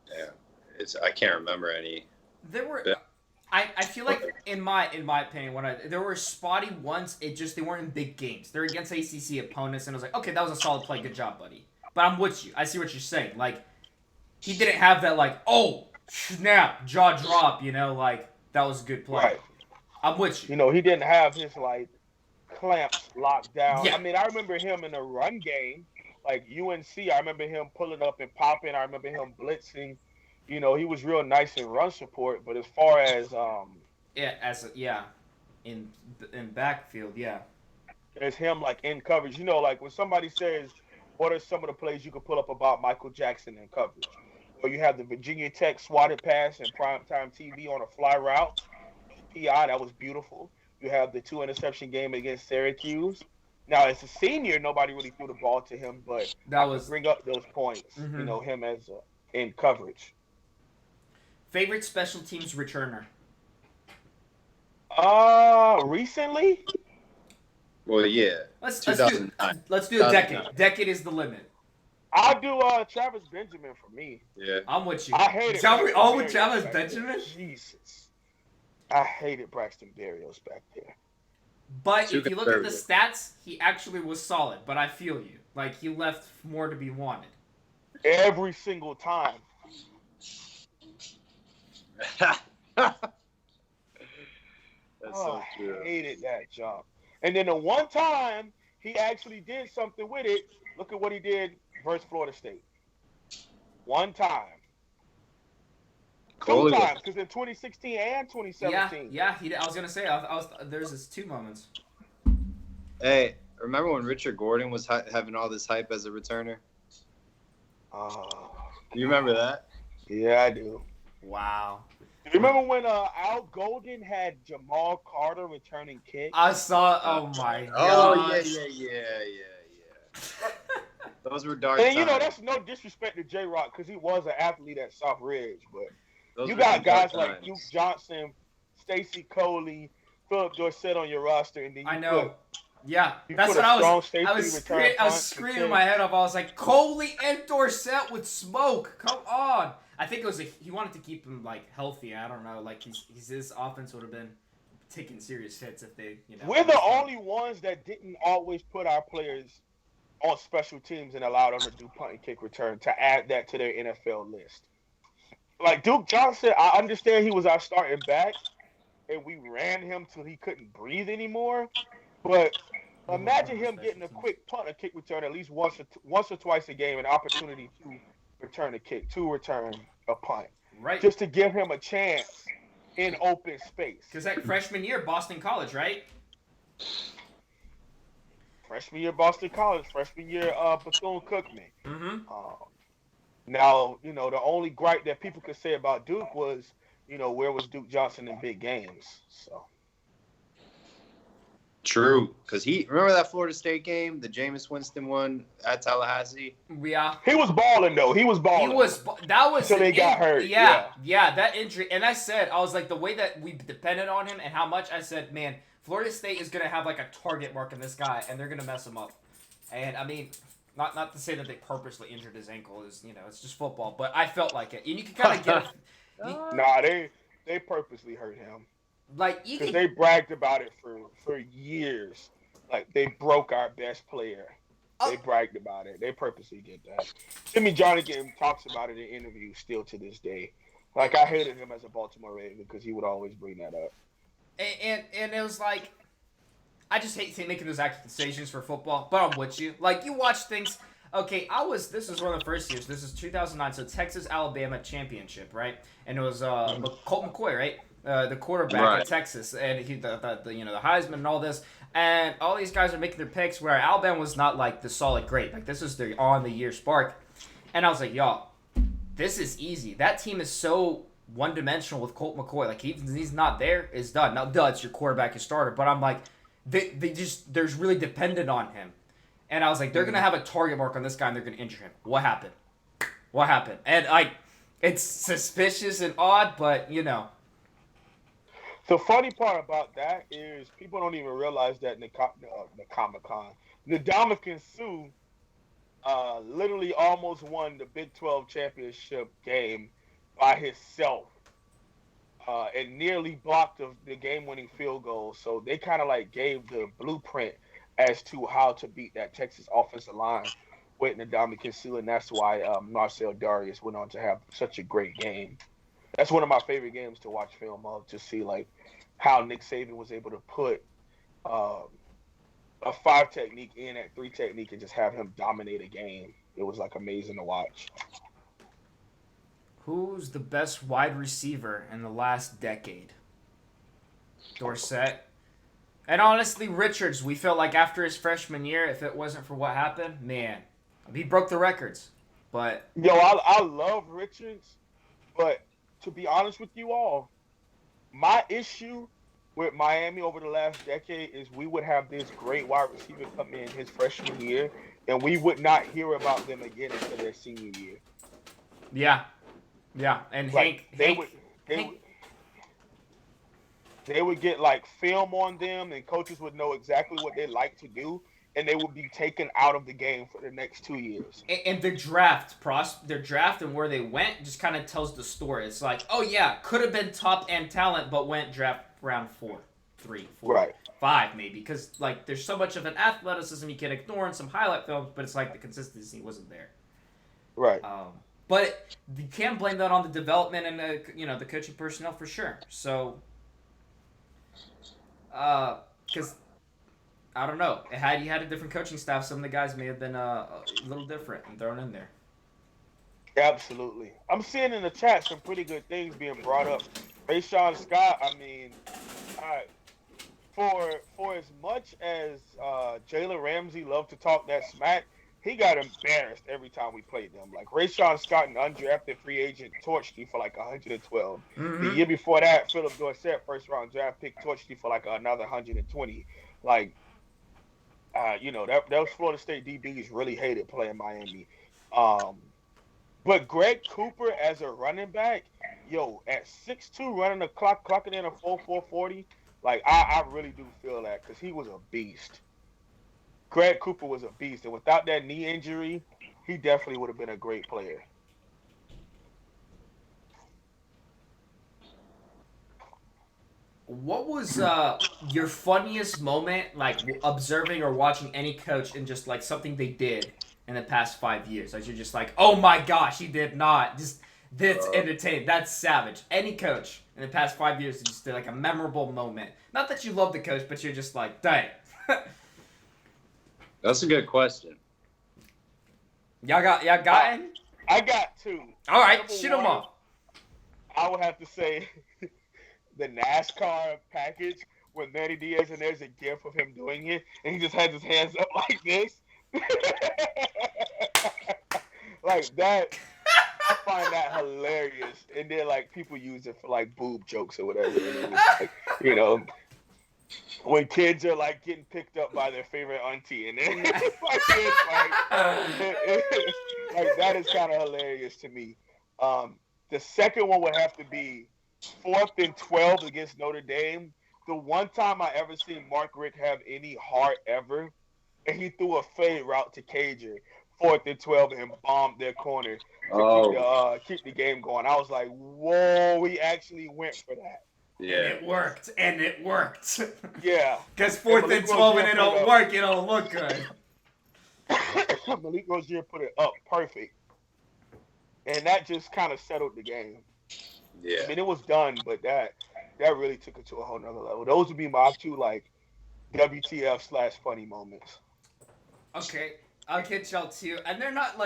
yeah, I can't remember any. There were. Yeah. I feel like in my opinion, there were spotty ones. They weren't in big games. They're against ACC opponents, and I was like, okay, that was a solid play. Good job, buddy. But I'm with you. I see what you're saying. Like, he didn't have that like, oh snap, jaw drop. Like that was a good play. Right. I'm with you. You know, he didn't have his like clamps locked down. Yeah. I mean, I remember him in a run game, like UNC. I remember him pulling up and popping. I remember him blitzing. You know, he was real nice in run support. But as far as in backfield, yeah. as him like in coverage, you know, like when somebody says, "What are some of the plays you could pull up about Michael Jackson in coverage?" Or you have the Virginia Tech swatted pass in primetime TV on a fly route, PI, that was beautiful. You have the 2 interception game against Syracuse. Now, as a senior, nobody really threw the ball to him, but That I was could bring up those points. Mhm. You know, him as in coverage. Favorite special teams returner. Recently, Well, yeah, Let's 2009. do a decade. Decade is the limit. I'll do Travis Benjamin for me. Yeah. I'm with you. I hated Shall we Braxton all with Berrios Travis back Benjamin? there. Jesus, I hated Braxton Berrios back there. But Too if you look at the conservative. stats, he actually was solid. But I feel you. Like, he left more to be wanted. Every single time. That's so I true. hated that job. And then the one time he actually did something with it, look at what he did versus Florida State. One time. Two Coley was- times, because in 2016 and 2017. Yeah. I was gonna say, there's his 2 moments. Hey, remember when Richard Gordon was having all this hype as a returner? You remember that? Yeah, I do. Wow. Do you remember when Al Golden had Jamal Carter returning kicks? I saw. Oh my Oh gosh. yeah. Those were dark And times. you know, that's no disrespect to J Rock because he was an athlete at South Ridge, but Those you were got some guys dark like times. Duke Johnson, Stacey Coley, Philip Dorsett on your roster, and then you I know. put Yeah, You that's put what a I strong was. safety I was, return I was punt, screaming return. my head off. I was like, Coley and Dorsett with smoke. Come on. I think it was he wanted to keep him like healthy. I don't know. Like his offense would have been taking serious hits if they. We're the only ones that didn't always put our players on special teams and allow them to do punt and kick return to add that to their NFL list. Like Duke Johnson, I understand he was our starting back, and we ran him till he couldn't breathe anymore. But imagine him getting a quick punt or kick return at least once or twice a game, an opportunity to return a kick, to return a punt, Right. just to give him a chance in open space. Because that freshman year, Boston College, right? Freshman year, Boston College. Freshman year, Bethune-Cookman. Mm-hmm. Now, you know, the only gripe that people could say about Duke was, you know, where was Duke Johnson in big games? So. True, because remember that Florida State game, the Jameis Winston one at Tallahassee. Yeah. He was balling though. He was balling. That was Until he got hurt. Yeah, that injury. And I was like, the way that we depended on him and how much, I said, man, Florida State is gonna have like a target mark on this guy, and they're gonna mess him up. And I mean, not to say that they purposely injured his ankle, is it's just football, but I felt like it, and you can kind of get it. Nah, they purposely hurt him. Like you Because can, they bragged about it for years. Like, they broke our best player. They bragged about it. They purposely did that. Jimmy Jonathan talks about it in interviews still to this day. Like, I hated him as a Baltimore Raven because he would always bring that up. and it was like, I just hate making those accusations for football, but I'm with you. Like, you watch things. Okay, this was one of the first years. This is 2009, so Texas Alabama championship, right? And it was Colt McCoy, right? The quarterback Right. at Texas, and he the you know the Heisman and all this, and all these guys are making their picks. Where Alabama was not like the solid great, like this was their on the year spark, and I was like, y'all, this is easy. That team is so one dimensional with Colt McCoy. Like he's not there, it's done. Now, it's your quarterback, your starter, but I'm like, they just there's really dependent on him. And I was like, they're going to have a target mark on this guy and they're going to injure him. What happened? What happened? And, it's suspicious and odd, but, you know. The funny part about that is people don't even realize that Ndamukong Suh literally almost won the Big 12 championship game by himself and nearly blocked the game-winning field goal. So they kind of like gave the blueprint as to how to beat that Texas offensive line with Ndamukong Suh, and that's why Marcel Darius went on to have such a great game. That's one of my favorite games to watch film of, to see like how Nick Saban was able to put a 5 technique in at 3 technique and just have him dominate a game. It was like amazing to watch. Who's the best wide receiver in the last decade? Dorsett. And honestly, Richards, we felt like after his freshman year, if it wasn't for what happened, man, he broke the records. But Yo, I love Richards, but to be honest with you all, my issue with Miami over the last decade is we would have this great wide receiver come in his freshman year, and we would not hear about them again until their senior year. yeah, and Like, Hank, they would get like film on them, and coaches would know exactly what they like to do, and they would be taken out of the game for the next 2 years. and their draft and where they went just kind of tells the story. It's like, oh yeah, could have been top end talent, but went draft round 4, 3, 4, Right. 5 maybe, because like there's so much of an athleticism you can ignore in some highlight films, but it's like the consistency wasn't there. Right. But you can't blame that on the development and the coaching personnel for sure. So, because I don't know, had you had a different coaching staff, some of the guys may have been a little different and thrown in there. Absolutely. I'm seeing in the chat some pretty good things being brought up. Rayshawn Scott, I mean, for as much as Jalen Ramsey loved to talk that smack, he got embarrassed every time we played them. Like Rayshawn Scott, an undrafted free agent, torched you for like 112. Mm-hmm. The year before that, Philip Dorsett, first round draft pick, torched you for like another 120. Like, those Florida State DBs really hated playing Miami. But Greg Cooper as a running back, at 6'2", running the clock, clocking in a 4.40, like I really do feel that because he was a beast. Greg Cooper was a beast, and without that knee injury, he definitely would have been a great player. What was your funniest moment, like observing or watching any coach in just like something they did in the past 5 years? Like you're just like, oh my gosh, he did not. Just that's entertaining. That's savage. Any coach in the past 5 years just did like a memorable moment. Not that you love the coach, but you're just like, dang. That's a good question. Y'all got any? I got 2. All right, Number shoot them one, off. I would have to say the NASCAR package with Manny Diaz, and there's a gif of him doing it, and he just has his hands up like this. Like that, I find that hilarious. And then like people use it for like boob jokes or whatever. And it's like, when kids are like getting picked up by their favorite auntie, and then like that is kind of hilarious to me. The second one would have to be 4th and 12 against Notre Dame. The one time I ever seen Mark Richt have any heart ever, and he threw a fade route to Cager, 4th and 12, and bombed their corner to keep the game going. I was like, whoa, we actually went for that. Yeah. And it worked. Yeah. Because 4th and 12 and it don't work, it don't look good. Malik Rozier put it up perfect. And that just kind of settled the game. Yeah. I mean, it was done, but that really took it to a whole nother level. Those would be my 2, like, WTF/funny moments. Okay. I'll get y'all too. And they're not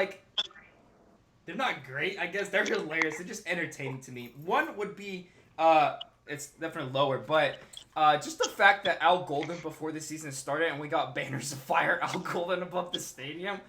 great, I guess. They're hilarious. They're just entertaining to me. One would be, it's definitely lower, but just the fact that Al Golden, before the season started and we got banners of fire Al Golden above the stadium,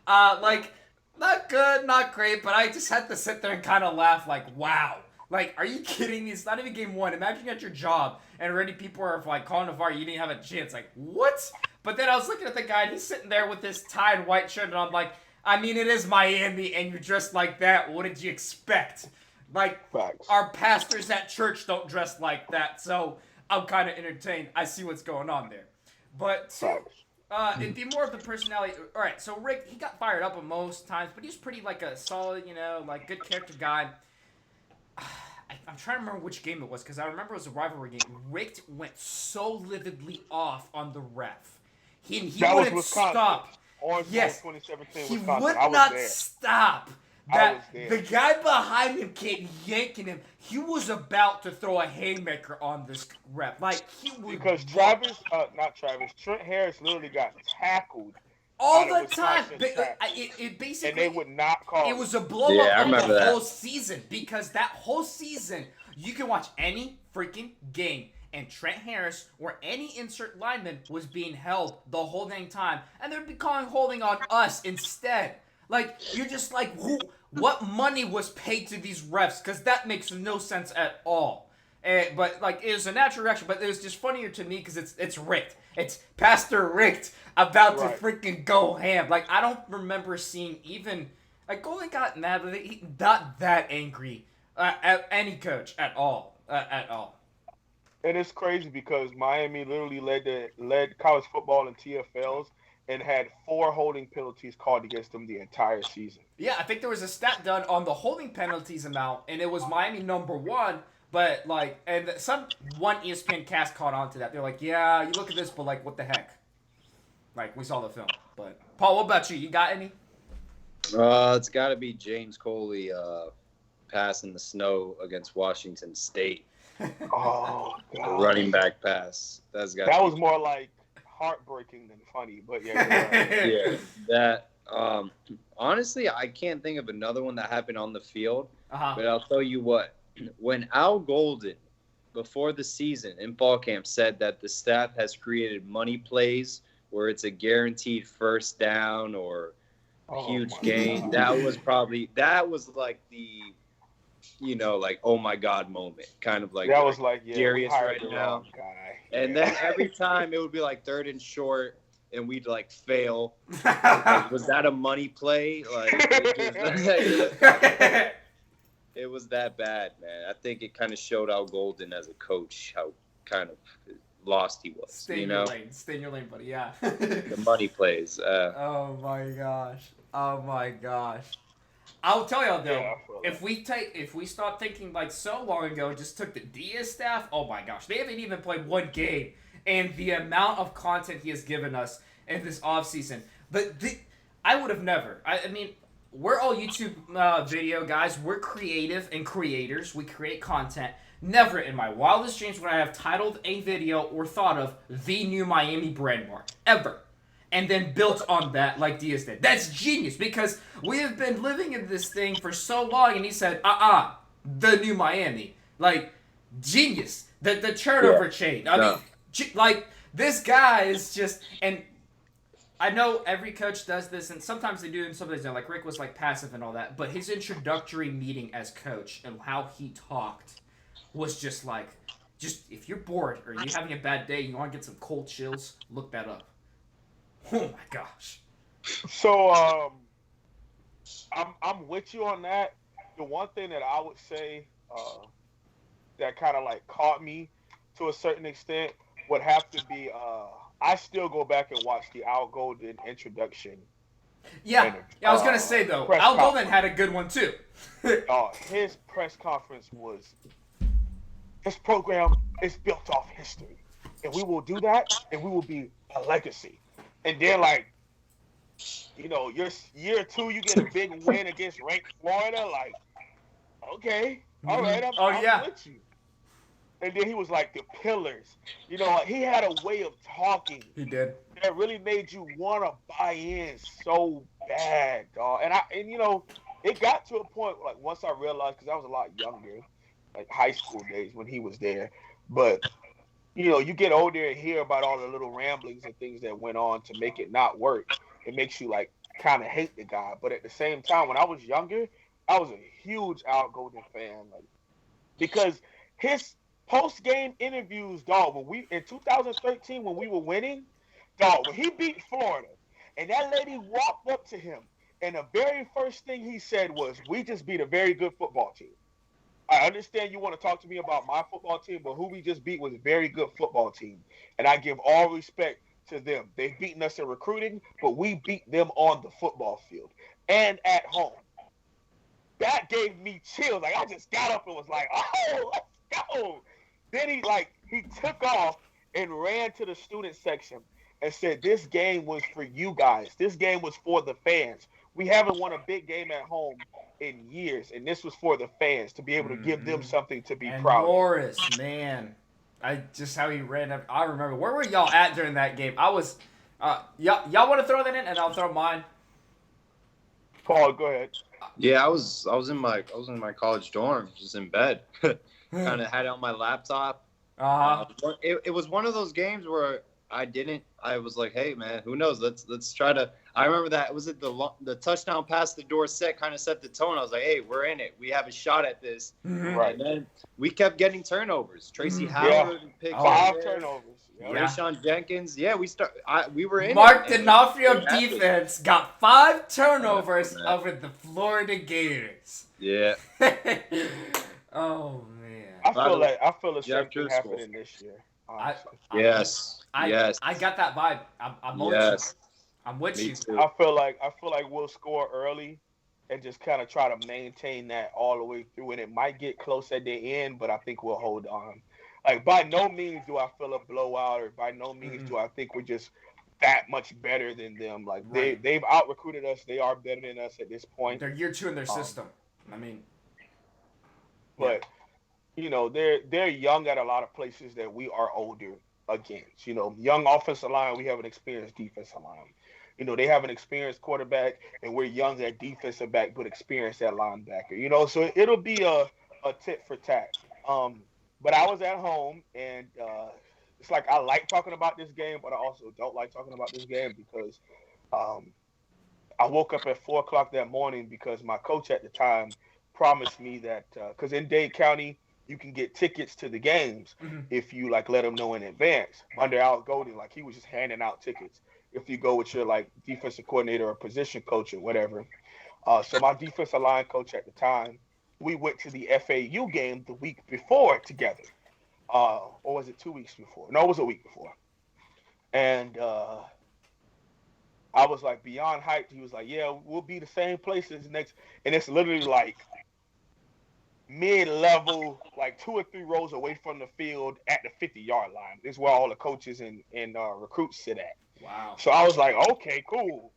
not good, not great, but I just had to sit there and kind of laugh like, wow. Like, are you kidding me? It's not even game one. Imagine you're at your job and already people are like calling a VAR. You didn't have a chance. Like, what? But then I was looking at the guy and he's sitting there with this tie and white shirt and I'm like, I mean, it is Miami and you're dressed like that. What did you expect? Like, Facts. our pastors at church don't dress like that. So I'm kind of entertained. I see what's going on there. But it'd be more of the personality. All right, so Rick, he got fired up most times, but he was pretty like a solid, like good character guy. I'm trying to remember which game it was because I remember it was a rivalry game. Rick went so lividly off on the ref. He wouldn't stop. Yes, 2017 he Wisconsin. would not stop. The guy behind him kept yanking him. He was about to throw a haymaker on this ref. Like he would. Because Trent Harris literally got tackled all the time. It basically, and they would not call. It was a blow up of the whole season because that whole season you can watch any freaking game and Trent Harris or any insert lineman was being held the whole dang time, and they'd be calling holding on us instead. Like you're just like, what money was paid to these refs? Because that makes no sense at all. But like it was a natural reaction, but it was just funnier to me because it's Rick. It's Pastor Rick about to freaking go ham. Like I don't remember seeing even like Golden got mad, but he not that angry at any coach at all. And it's crazy because Miami literally led college football in TFLs and had 4 holding penalties called against them the entire season. Yeah, I think there was a stat done on the holding penalties amount, and it was Miami #1. But and one ESPN cast caught on to that. They're like, yeah, you look at this, but like, what the heck? Like, we saw the film. But Paul, what about you? You got any? It's got to be James Coley passing the snow against Washington State. Oh, God. Running back pass. That was more like heartbreaking than funny, but yeah. Yeah, that. Honestly, I can't think of another one that happened on the field. But I'll tell you what. When Al Golden, before the season in fall camp, said that the staff has created money plays where it's a guaranteed first down or a huge gain, that was like the, like, oh my God moment. Kind of like, that was like, yeah, Darius right the now. Guy. And then every time it would be like 3rd and short and we'd like fail. Like, was that a money play? Like, it was that bad, man. I think it kind of showed Al Golden as a coach how kind of lost he was. Stay in your lane, buddy. Yeah. The money plays. Oh my gosh. I'll tell y'all though, if we start thinking like so long ago, just took the Diaz staff. Oh my gosh, they haven't even played one game, and the amount of content he has given us in this offseason. But I would have never. I mean. We're all YouTube video guys. We're creative and creators. We create content. Never in my wildest dreams would I have titled a video or thought of the new Miami brand mark. Ever. And then built on that like Diaz did. That's genius because we have been living in this thing for so long and he said, the new Miami. Like, genius. The turnover chain. I mean, like, this guy is just... And I know every coach does this, and sometimes they do, and sometimes they don't. Like, Rick was, like, passive and all that. But his introductory meeting as coach and how he talked was just like, if you're bored or you're having a bad day and you want to get some cold chills, look that up. Oh, my gosh. So, I'm with you on that. The one thing that I would say that kind of, like, caught me to a certain extent would have to be I still go back and watch the Al Golden introduction. Yeah, I was going to say, though, Al Golden had a good one, too. His press conference was, this program is built off history. And we will do that, and we will be a legacy. And then, like, your year 2, you get a big win against ranked Florida. Like, okay, all right, I'm with you. And then he was like the pillars. You know, he had a way of talking He did. that really made you want to buy in so bad, dog. And you know, it got to a point like once I realized because I was a lot younger, like high school days when he was there. But you know, you get older and hear about all the little ramblings and things that went on to make it not work. It makes you like kind of hate the guy. But at the same time, when I was younger, I was a huge Al Golden fan, like because his post game interviews, dog. When we in 2013 when we were winning, dog, when he beat Florida, and that lady walked up to him, and the very first thing he said was, "We just beat a very good football team." I understand you want to talk to me about my football team, but who we just beat was a very good football team. And I give all respect to them. They've beaten us in recruiting, but we beat them on the football field and at home. That gave me chills. Like I just got up and was like, oh, let's go. Then he took off and ran to the student section and said, this game was for you guys. This game was for the fans. We haven't won a big game at home in years, and this was for the fans to be able to give them something to be And proud of. Morris, man, I just how he ran up. I remember. Where were y'all at during that game? I was. Y'all want to throw that in, and I'll throw mine. Paul, go ahead. Yeah, I was in my college dorm, just in bed. Kind of had it on my laptop. It was one of those games where I was like, hey man, who knows? Let's try to. I remember that was it the touchdown pass to Dorsett kind of set the tone. I was like, hey, we're in it. We have a shot at this. Right. And then we kept getting turnovers. Tracy Howard picked 5 turnovers. Rayshawn Jenkins. Yeah, we were in Mark it. D'Onofrio defense got 5 turnovers over the Florida Gators. Yeah. Oh man. I feel the same thing happening this year. Yes. I got that vibe. I'm with you. I'm with you. Too. I feel like we'll score early and just kind of try to maintain that all the way through, and it might get close at the end, but I think we'll hold on. Like by no means do I feel a blowout, or by no means do I think we're just that much better than them. Like they've out recruited us. They are better than us at this point. They're year 2 in their system. I mean, but you know they're young at a lot of places that we are older against. You know, young offensive line, we have an experienced defensive line. You know, they have an experienced quarterback, and we're young at defensive back, but experienced at linebacker. You know, so it'll be a tit for tat. But I was at home, and it's like I like talking about this game, but I also don't like talking about this game because I woke up at 4 o'clock that morning because my coach at the time promised me that because in Dade County you can get tickets to the games if you like let them know in advance. Under Al Golding, like he was just handing out tickets if you go with your like defensive coordinator or position coach or whatever. So my defensive line coach at the time, we went to the FAU game the week before together. Or was it 2 weeks before? No, it was a week before. And I was like beyond hyped. He was like, yeah, we'll be the same place as next. And it's literally like mid-level, like 2 or 3 rows away from the field at the 50-yard line. This is where all the coaches and recruits sit at. Wow. So I was like, okay, cool.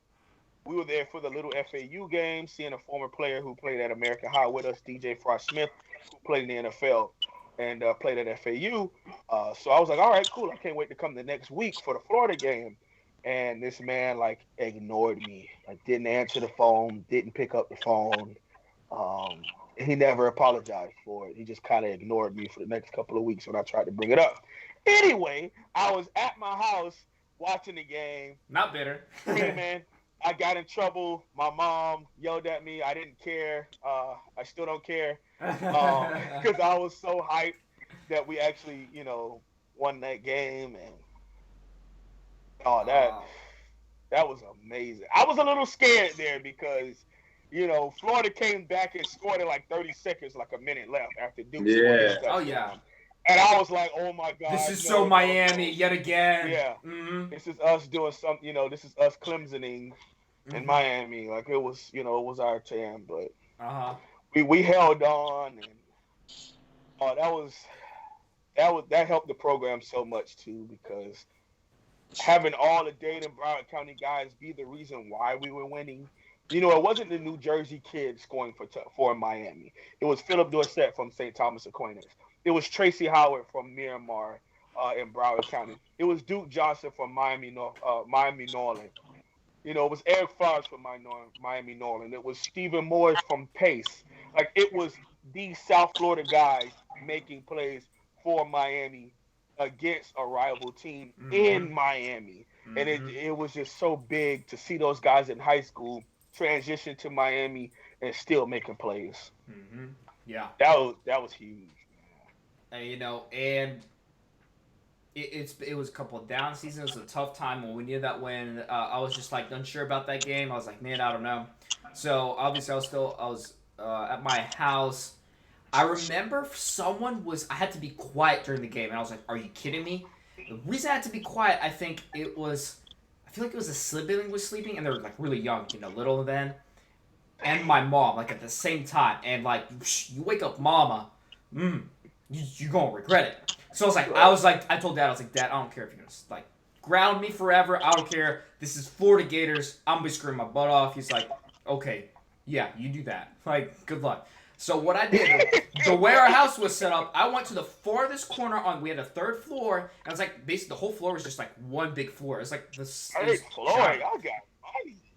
We were there for the little FAU game, seeing a former player who played at American High with us, DJ Fry-Smith, who played in the NFL and played at FAU. So I was like, all right, cool. I can't wait to come the next week for the Florida game. And this man, like, ignored me. Like, didn't answer the phone, didn't pick up the phone. He never apologized for it. He just kind of ignored me for the next couple of weeks when I tried to bring it up. Anyway, I was at my house watching the game. Not bitter. Hey, man, I got in trouble. My mom yelled at me. I didn't care. I still don't care because I was so hyped that we actually, you know, won that game. And that was amazing. I was a little scared there because, you know, Florida came back and scored in like 30 seconds, like a minute left after Duke scored. Oh, yeah. And I was like, oh, my God. This is so Miami yet again. Yeah. Mm-hmm. This is us doing something, you know, this is us Clemsoning in Miami. Like, it was, you know, it was our jam. But we held on. And that helped the program so much, too, because having all the Dade and Broward County guys be the reason why we were winning. You know, it wasn't the New Jersey kid scoring for Miami. It was Philip Dorsett from St. Thomas Aquinas. It was Tracy Howard from Miramar in Broward County. It was Duke Johnson from Miami Norland. You know, it was Eric Flowers from Miami Norland. It was Stephen Morris from Pace. Like, it was these South Florida guys making plays for Miami against a rival team in Miami. And it was just so big to see those guys in high school transition to Miami and still making plays. Yeah. That was huge. You know, and it was a couple of down seasons. It was a tough time when we needed that win. I was just like unsure about that game. I was like, man, I don't know. So obviously I was at my house. I remember I had to be quiet during the game, and I was like, are you kidding me? The reason I had to be quiet, I feel like it was a sibling was sleeping, and they were like really young, you know, little then, and my mom, like at the same time, and like you wake up mama, you gonna regret it. So I told Dad, I was like, Dad, I don't care if you're gonna like ground me forever. I don't care. This is Florida Gators. I'm gonna be screwing my butt off. He's like, okay, yeah, you do that. Like, good luck. So what I did, the way our house was set up, I went to the farthest corner we had a third floor, and it was like, basically the whole floor was just like one big floor. It was like this.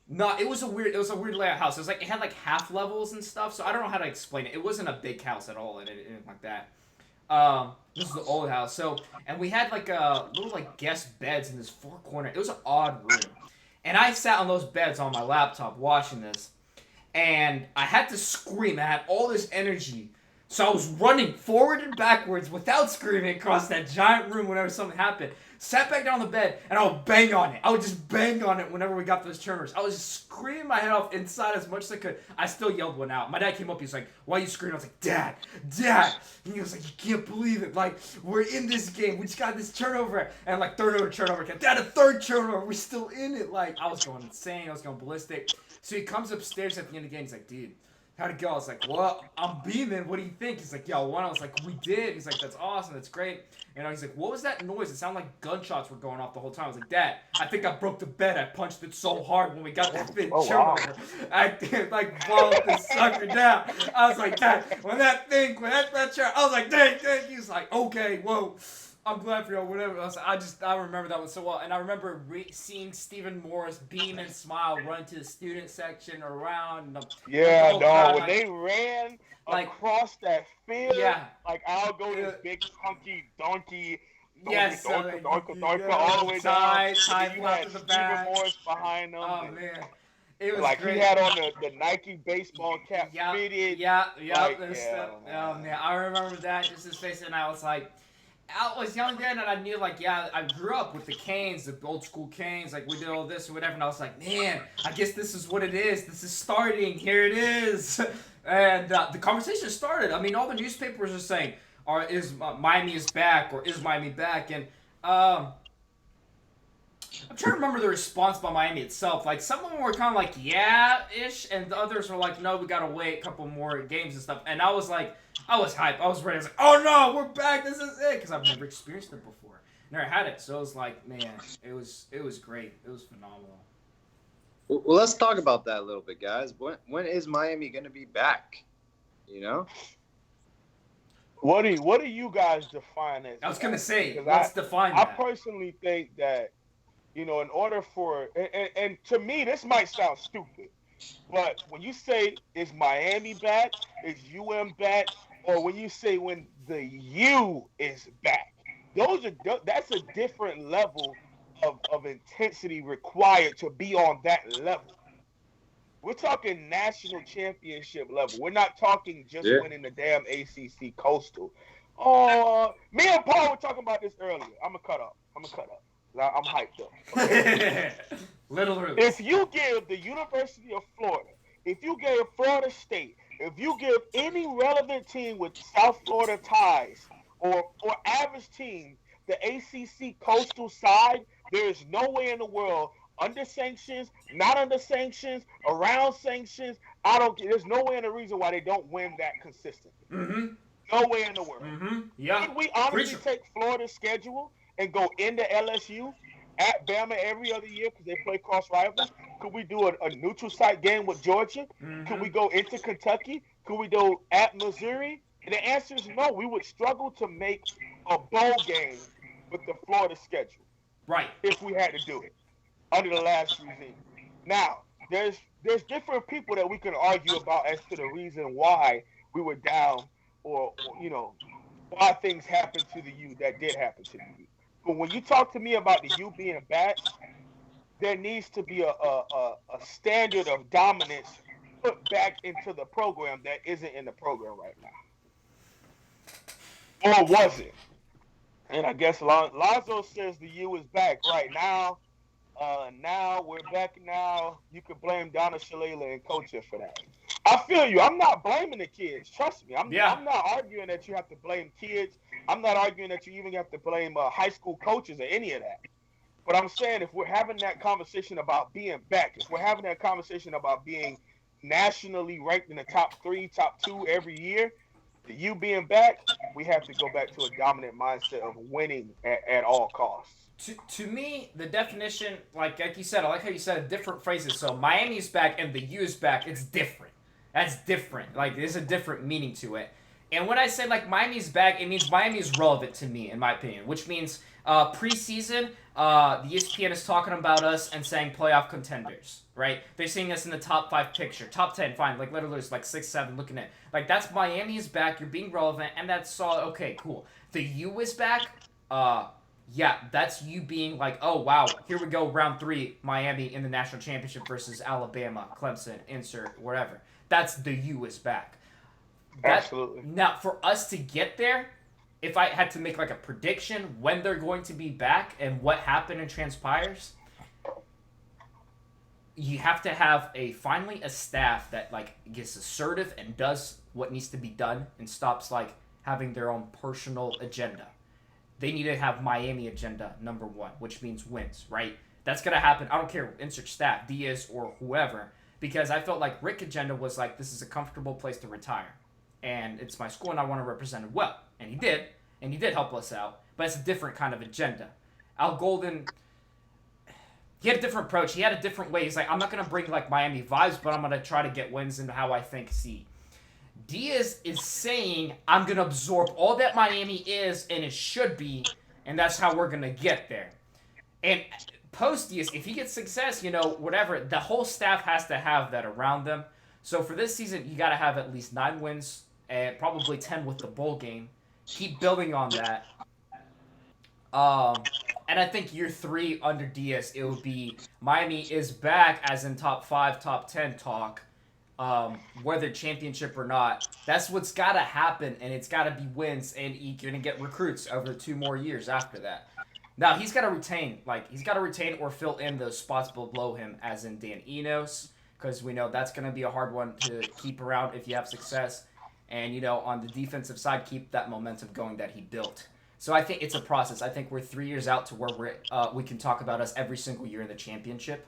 No, it was a weird layout house. It was like, it had like half levels and stuff, so I don't know how to explain it. It wasn't a big house at all, and anything like that. This is the old house. So, and we had like little like guest beds in this far corner. It was an odd room, and I sat on those beds on my laptop watching this. And I had to scream. I had all this energy. So I was running forward and backwards without screaming across that giant room whenever something happened. Sat back down on the bed, and I would bang on it. I would just bang on it whenever we got those turnovers. I was just screaming my head off inside as much as I could. I still yelled one out. My dad came up. He was like, why are you screaming? I was like, Dad. And he was like, you can't believe it. Like, we're in this game. We just got this turnover. And like, third turnover. Dad, a third turnover. We're still in it. Like, I was going insane. I was going ballistic. So he comes upstairs at the end of the game. He's like, dude, how'd it go? I was like, well, I'm beaming. What do you think? He's like, yo, one. I was like, we did. He's like, that's awesome. That's great. And he's like, what was that noise? It sounded like gunshots were going off the whole time. I was like, Dad, I think I broke the bed. I punched it so hard when we got that big turnover. I did, like, followed the sucker down. I was like, Dad, when that shot, I was like, dang. He was like, okay, whoa. I'm glad for you, whatever. I remember that one so well. And I remember seeing Stephen Morris beam and smile run to the student section around. When they ran across that field, like I'll go this big chunky donkey. Yes, all the way down. You had Stephen Morris behind them. Oh, man. It was like great. He had on the Nike baseball cap fitted. Oh, man. I remember that, just his face, and I was like, I was young then, and I knew, like, I grew up with the Canes, the old school Canes, like, we did all this or whatever, and I was like, man, I guess this is what it is. This is starting. Here it is. And the conversation started. I mean, all the newspapers are saying, Miami is back, or is Miami back? And I'm trying to remember the response by Miami itself. Like, some of them were kind of like, yeah-ish, and the others were like, no, we got to wait a couple more games and stuff. And I was like, I was hyped. I was ready. I was like, oh, no, we're back. This is it. Because I've never experienced it before. Never had it. So it was like, man, it was great. It was phenomenal. Well, let's talk about that a little bit, guys. When is Miami going to be back? You know? What do you guys define as? I was going to say, let's define that. I personally think that, you know, in order for and to me, this might sound stupid, but when you say is Miami back, is UM back, or when you say when the U is back, that's a different level of intensity required to be on that level. We're talking national championship level. We're not talking just winning the damn ACC Coastal. Me and Paul were talking about this earlier. I'm gonna cut up. I'm hyped up. Okay? Little Roots. If you give the University of Florida, if you give Florida State, if you give any relevant team with South Florida ties or average team the ACC Coastal side, there is no way in the world, under sanctions, not under sanctions, around sanctions, there's no way in the reason why they don't win that consistently. Mm-hmm. No way in the world. Mm-hmm. Yeah. Could we honestly take Florida's schedule and go into LSU at Bama every other year because they play cross rivals? Could we do a neutral site game with Georgia? Mm-hmm. Could we go into Kentucky? Could we go at Missouri And the answer is no. We would struggle to make a bowl game with the Florida schedule Right. if we had to do it under the last regime. Now, there's different people that we can argue about as to the reason why we were down, or why things happened to the U that did happen to the U. But when you talk to me about the U being back, there needs to be a standard of dominance put back into the program that isn't in the program right now. Or was it? And I guess Lonzo says the U is back right now. Now we're back now. You can blame Donna Shalala and coaching for that. I feel you. I'm not blaming the kids. Trust me. I'm not arguing that you have to blame kids. I'm not arguing that you even have to blame high school coaches or any of that. But I'm saying if we're having that conversation about being back, if we're having that conversation about being nationally ranked in the top 3, top 2 every year, the U being back, we have to go back to a dominant mindset of winning at all costs. To me, the definition, like you said, I like how you said different phrases. So Miami's back and the U is back. It's different. That's different. Like, there's a different meaning to it. And when I say, like, Miami's back, it means Miami's relevant to me, in my opinion, which means preseason, the ESPN is talking about us and saying playoff contenders, right? They're seeing us in the top 5 picture. Top 10, fine. Like, literally, it's like 6, 7, looking at. Like, that's Miami's back. You're being relevant, and that's solid. Okay, cool. The U is back. Yeah, that's you being like, oh, wow, here we go, round 3, Miami in the national championship versus Alabama, Clemson, insert, whatever. That's the U is back. Absolutely. Now, for us to get there, if I had to make like a prediction when they're going to be back and what happened and transpires, you have to have finally a staff that like gets assertive and does what needs to be done and stops like having their own personal agenda. They need to have Miami agenda number 1, which means wins, right? That's going to happen. I don't care, insert staff, Diaz or whoever, because I felt like Rick's agenda was like, this is a comfortable place to retire. And it's my school and I want to represent it well. And he did help us out, but it's a different kind of agenda. Al Golden, he had a different approach. He had a different way. He's like, I'm not going to bring like Miami vibes, but I'm going to try to get wins into how I think see. Diaz is saying, I'm going to absorb all that Miami is and it should be, and that's how we're going to get there. And post Diaz, if he gets success, whatever, the whole staff has to have that around them. So for this season, you got to have at least 9 wins and probably 10 with the bowl game. Keep building on that. And I think year 3 under Diaz, it would be Miami is back as in top 5, top 10 talk. Whether championship or not, that's what's got to happen, and it's got to be wins, and you're going to get recruits over 2 more years after that. Now, he's got to retain or fill in those spots below him, as in Dan Enos, because we know that's going to be a hard one to keep around if you have success. And, on the defensive side, keep that momentum going that he built. So I think it's a process. I think we're 3 years out to where we can talk about us every single year in the championship.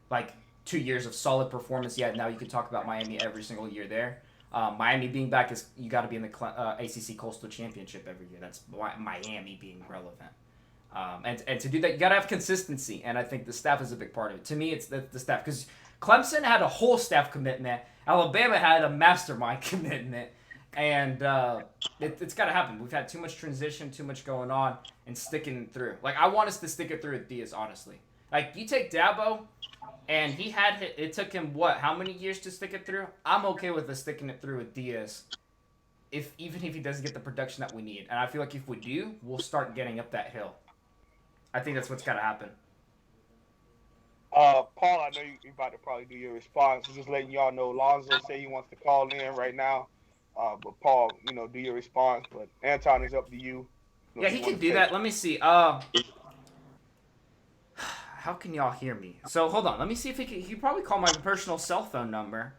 Like, 2 years of solid performance. Yeah, now you can talk about Miami every single year there. Miami being back is you got to be in the ACC Coastal Championship every year. That's Miami being relevant. And to do that, you got to have consistency, and I think the staff is a big part of it. To me, it's the staff, because Clemson had a whole staff commitment. Alabama had a mastermind commitment, and it's got to happen. We've had too much transition, too much going on, and sticking through. Like, I want us to stick it through with Diaz, honestly. Like, you take Dabo, and it took him, how many years to stick it through? I'm okay with us sticking it through with Diaz, even if he doesn't get the production that we need. And I feel like if we do, we'll start getting up that hill. I think that's what's got to happen. Paul, I know you're about to probably do your response. Just letting y'all know, Lonzo say he wants to call in right now. But Paul, do your response. But Anton, is up to you. Yeah, he can do that. Let me see. How can y'all hear me? So hold on. Let me see if he can probably call my personal cell phone number.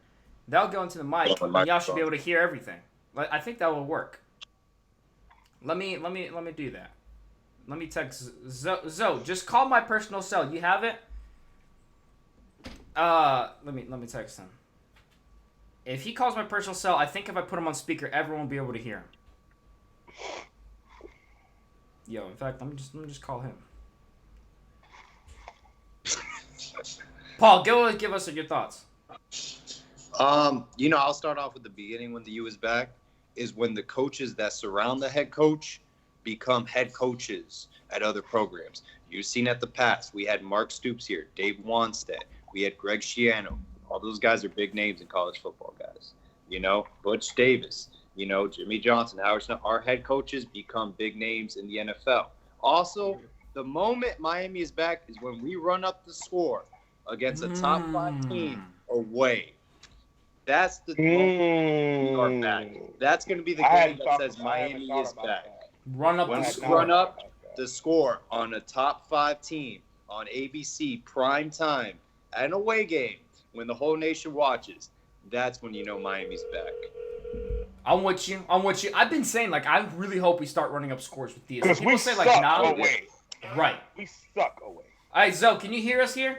That'll go into the mic, and y'all should be able to hear everything. I think that will work. Let me do that. Let me text Zoe. Just call my personal cell. You have it? Let me text him. If he calls my personal cell, I think if I put him on speaker, everyone will be able to hear him. Yo, in fact, let me just call him. Paul, give us your thoughts. I'll start off with the beginning when the U is back. is when the coaches that surround the head coach become head coaches at other programs. You've seen at the past. We had Mark Stoops here, Dave Wanstead. We had Greg Schiano. All those guys are big names in college football, guys. Butch Davis, Jimmy Johnson, Howard Snow. Our head coaches become big names in the NFL. Also, the moment Miami is back is when we run up the score against a top 5 team away. That's the moment we are back. That's going to be the game that says Miami is back. Run up When the we score. run up the score on a top 5 team on ABC prime time at an away game when the whole nation watches, that's when you know Miami's back. I'm with you. I've been saying, I really hope we start running up scores with these. Because we say, suck nah. away. Right. We suck away. All right, Zoe, can you hear us here?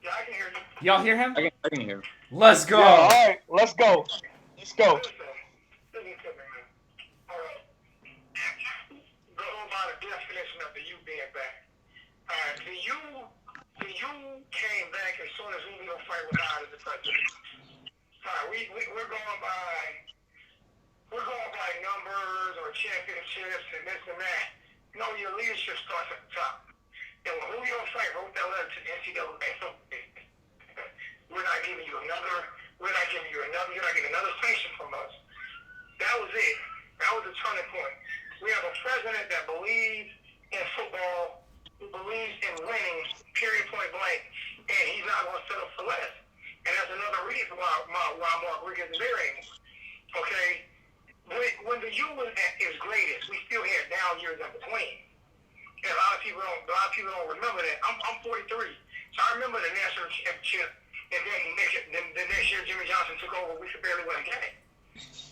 Yeah, I can hear you. Y'all hear him? I can hear him. Let's go. Yeah, all right, let's go. Let's go. Listen to me, man. All right. Go by the definition of the you being back. All right. The you came back as soon as we were going to fight with God as the president. All right. We're going by numbers or championships and this and that. No, your leadership starts at the top. And when who you don't fight wrote that letter to the NCAA, we're not giving you another sanction from us. That was it. That was the turning point. We have a president that believes in football, who believes in winning, period, point blank, and he's not going to settle for less. And that's another reason why Mark Riggins is there anymore. Okay? When the U was at its greatest, we still had down years in between. And a lot of people don't remember that. I'm 43, so I remember the national championship. And then the next year Jimmy Johnson took over, we could barely win a game.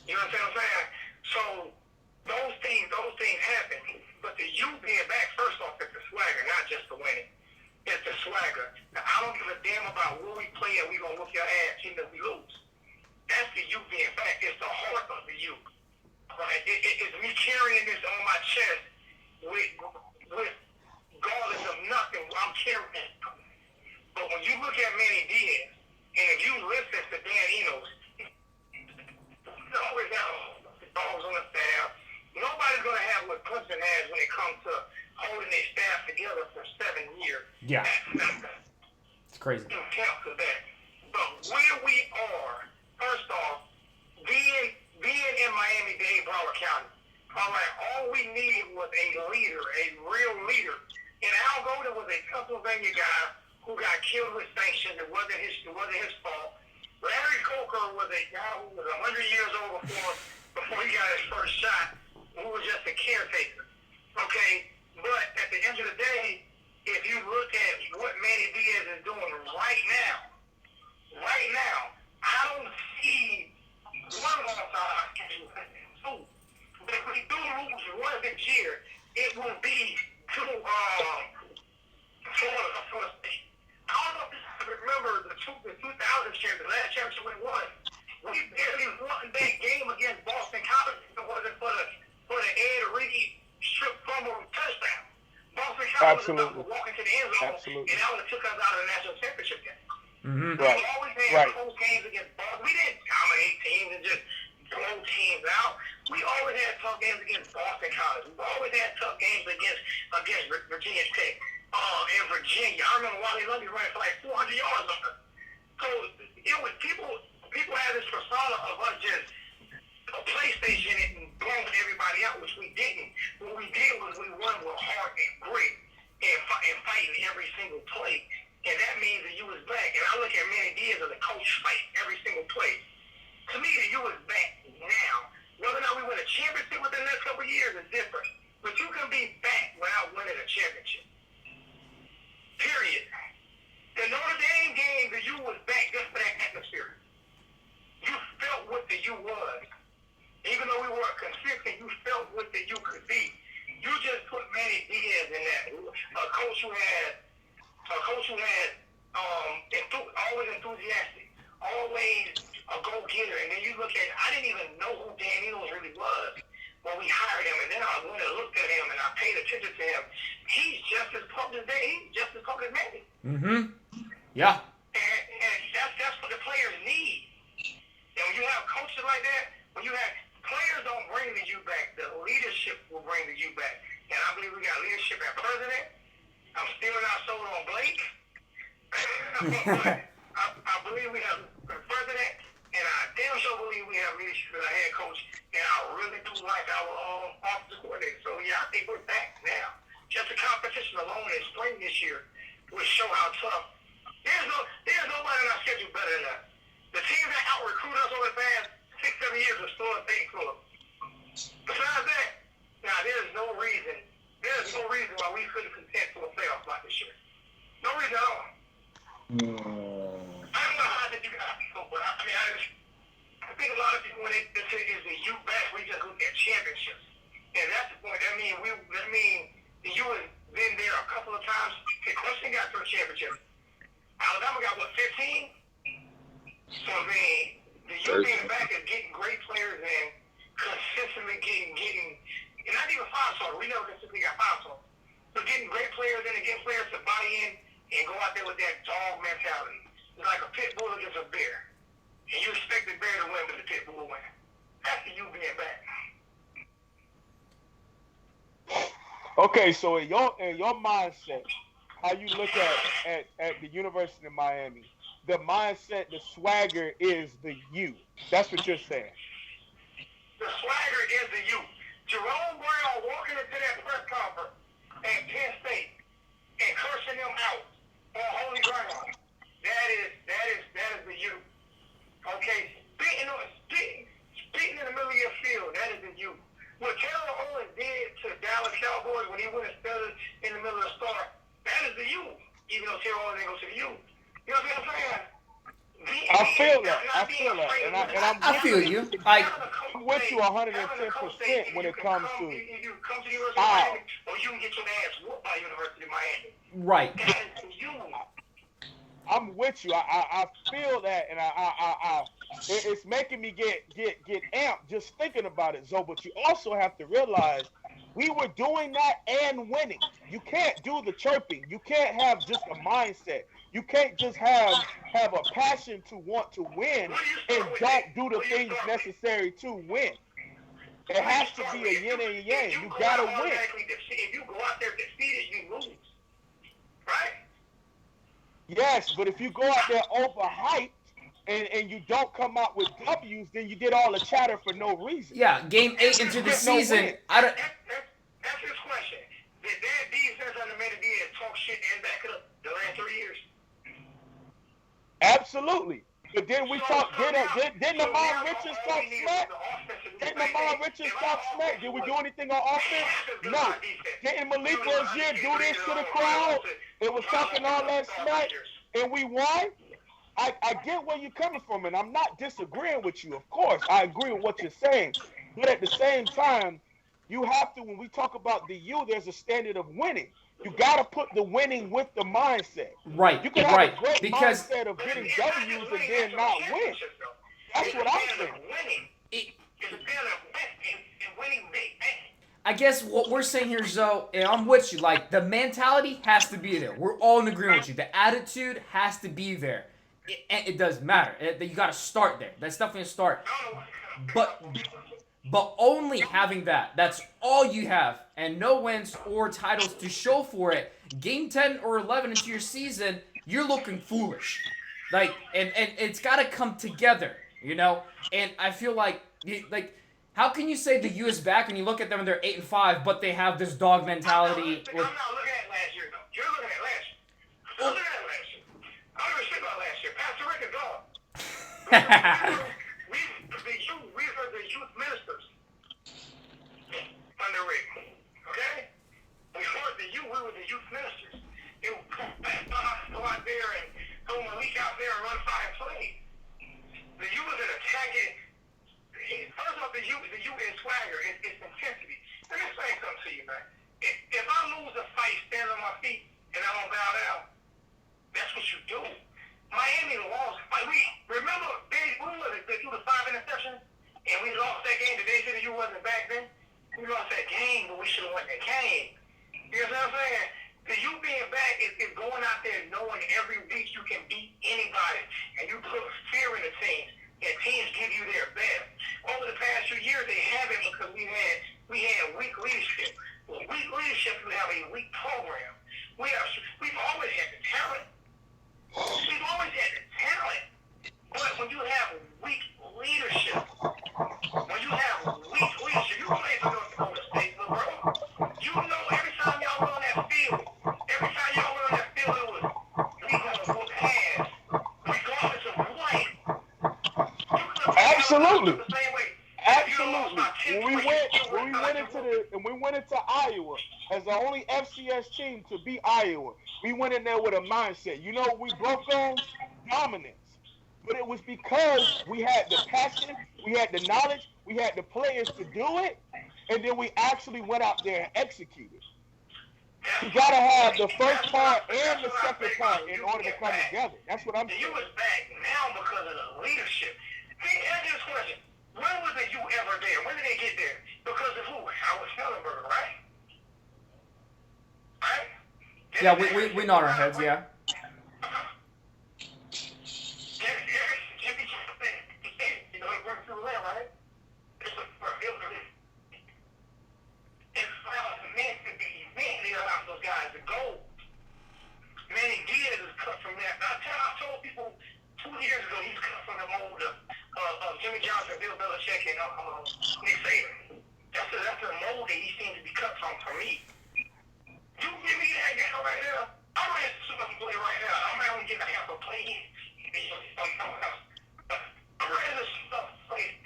You know what I'm saying? So those things happen. But the you being back, first off, it's the swagger, not just the winning. It's the swagger. Now, I don't give a damn about where we play and we gonna whoop your ass even if we lose. That's the you being back. It's the heart of the you. Right? It's me carrying this on my chest with regardless of nothing. I'm carrying it. But when you look at Manny Diaz, and if you listen to Dan Enos, he's always got dogs on the staff. Nobody's going to have what Clemson has when it comes to holding their staff together for 7 years. Yeah. It's crazy. You count to that. But where we are, first off, being in Miami-Dade, Broward County, all right, all we needed was a leader, a real leader. And Al Golden was a Pennsylvania guy who got killed with sanctions. It wasn't his fault. Larry Coker was a guy who was 100 years old before he got his first shot, who was just a caretaker. Okay? But at the end of the day, if you look at what Manny Diaz is doing right now, I don't see one more time. So, but if we do lose one this year, it will be to Florida State. I don't know if you remember the 2000 championship, the last championship we won. We barely won that game against Boston College if it wasn't for the Ed Reed strip fumble touchdown. Boston College was about to walk into the end zone, and that would have took us out of the national championship game. Mm-hmm. Right. We always had close games against Boston. We didn't dominate teams and just blow teams out. We always had tough games against Boston College. We always had tough games against Virginia Tech. In Virginia, I remember Wally Lundy running for like 400 yards on us. So it was people had this persona of us just a PlayStation and blowing everybody out, which we didn't. What we did was we won with heart and grit and fighting every single play. And that means that you was back. And I look at Manny Diaz as a coach fight every single play. To me, the you is back now. Whether or not we win a championship within the next couple of years is different. But you can be back without winning a championship. Period. The Notre Dame game, the U was back just for that atmosphere. You felt what the U was. Even though we weren't consistent, you felt what the U could be. You just put Manny Diaz in that. A coach who had always enthusiastic, always a go-getter. And then you look at, I didn't even know who Dan Enos really was when we hired him. And then I went and looked at him and I paid attention to him. He's just as public as Manny. Mm-hmm. Yeah. And that's what the players need. And when you have coaches like that, when you have players don't bring the U back. The leadership will bring the U back. And I believe we got leadership at president. I'm still not sold on Blake. But I believe we have the president, and I damn sure believe we have leadership as our head coach. And I really do like our offensive coordinator. So, yeah, I think we're back now. Just the competition alone in spring this year will show how tough. There's nobody on our schedule better than us. The teams that out-recruit us over the past 6-7 years are still a thing full of. Besides that, now there's no reason why we couldn't contend for a playoff spot this year. No reason at all. I don't know how that you guys feel, but I think a lot of people when they say is the U back, we just look at championships. And that's the point. That means the U has been there a couple of times. Clemson got to a championship. Alabama got 15? So the U being back is getting great players and consistently getting and not even 5-star. We never consistently got 5-star. So getting great players in and getting players to buy in and go out there with that dog mentality. It's like a pit bull against a bear. And you expect the bear to win, but the pit bull will win. That's the U being back. Okay, so in your mindset, how you look at the University of Miami, the mindset, the swagger is the U. That's what you're saying. The swagger is the U. Jerome Brown walking into that press conference at Penn State and cursing them out on holy ground. That is the U. Okay, spitting in the middle of your field, that is the U. What Taylor Owens did to Dallas Cowboys when he went and spilled in the middle of the star, that is the U. Even though Taylor Owens ain't go to the U. You know what I'm saying? I feel that, and I feel you. I'm with you 110% when it comes to. You come to the University of Miami, or you can get your ass whooped by University of Miami. right. That is you. I'm with you. I feel that, and it's making me get amped just thinking about it, Zoe. But you also have to realize we were doing that and winning. You can't do the chirping. You can't have just a mindset. You can't just have a passion to want to win and don't do the things necessary to win. It has to be a yin and yang. You gotta win. If you go out there defeated, you lose. Right? Yes, but if you go out there overhyped and you don't come out with W's, then you did all the chatter for no reason. Yeah, game 8 into the season. That's his question. Did that defense under Menendez talk shit and back it up the last 3 years? Absolutely. But then we talk. Didn't Lamar Richards talk smack? Didn't Lamar Richards talk smack? Did we do anything on offense? No. Didn't Malik Rozier do this to the crowd? It was talking all that smack, and we won. I get where you're coming from, and I'm not disagreeing with you. Of course, I agree with what you're saying, but at the same time, you have to. When we talk about the U, there's a standard of winning. You got to put the winning with the mindset. Right, You can have right. a great Because mindset of getting W's and then not win. That's what I'm saying. I guess what we're saying here, Zoe, and I'm with you, like, the mentality has to be there. We're all in agreement with you. The attitude has to be there. It doesn't matter. You got to start there. That's definitely a start. But only having that's all you have, and no wins or titles to show for it. Game 10 or 11 into your season, you're looking foolish. Like, and it's got to come together, you know? And I feel like, how can you say the U is back when you look at them and they're 8-5, but they have this dog mentality? I'm not looking at last year, though. You're looking at last year. I'm looking at last year. I don't even think about last year. Pastor Rick is gone. We were the youth ministers under Rick. Okay? We were the youth ministers. It would go out there and throw Malik out there and run 5 plays. The U was an attacking. First off, the U is swagger. It's intensity. Let me say something to you, man. If I lose a fight, stand on my feet, and I don't bow down, that's what you do. Miami lost. Remember, they threw the 5 interceptions, and we lost that game. The day that you wasn't back then, we lost that game, but we should have won that game. You know what I'm saying? The you being back is going out there knowing every week you can beat anybody, and you put fear in the teams, and teams give you their best. Over the past few years, they weak leadership. With weak leadership, you have a weak program. We've always had the talent. We've always had the talent. But when you have weak leadership, you play for North Dakota State, bro. You know every time y'all went on that field, it was we gonna whoop ass, regardless of what. You could have Absolutely. the same way. Absolutely. When we went into Iowa as the only FCS team to beat Iowa, we went in there with a mindset. You know, we broke on dominance, but it was because we had the passion, we had the knowledge, we had the players to do it, and then we actually went out there and executed. You gotta have the first part and the second part in order to come together. That's what I'm saying. You was back now because of the leadership. Hey, answer this question. When was the you ever there? When did they get there? Because of who? Howard Schnellenberger, right? Right? Yeah, we nod our heads, yeah. You know, he worked through there, right? It's meant to be immediately allowed those guys to go. Manny Diaz is cut from that. I told people 2 years ago he's cut from the mold of Jimmy Johnson, Bill Belichick, and Nick Saban. That's the mold that he seems to be cut from for me. You give me that guy right there. I'm ready to see him play right now. I'm not going to get a half a play. I'm ready to see him play.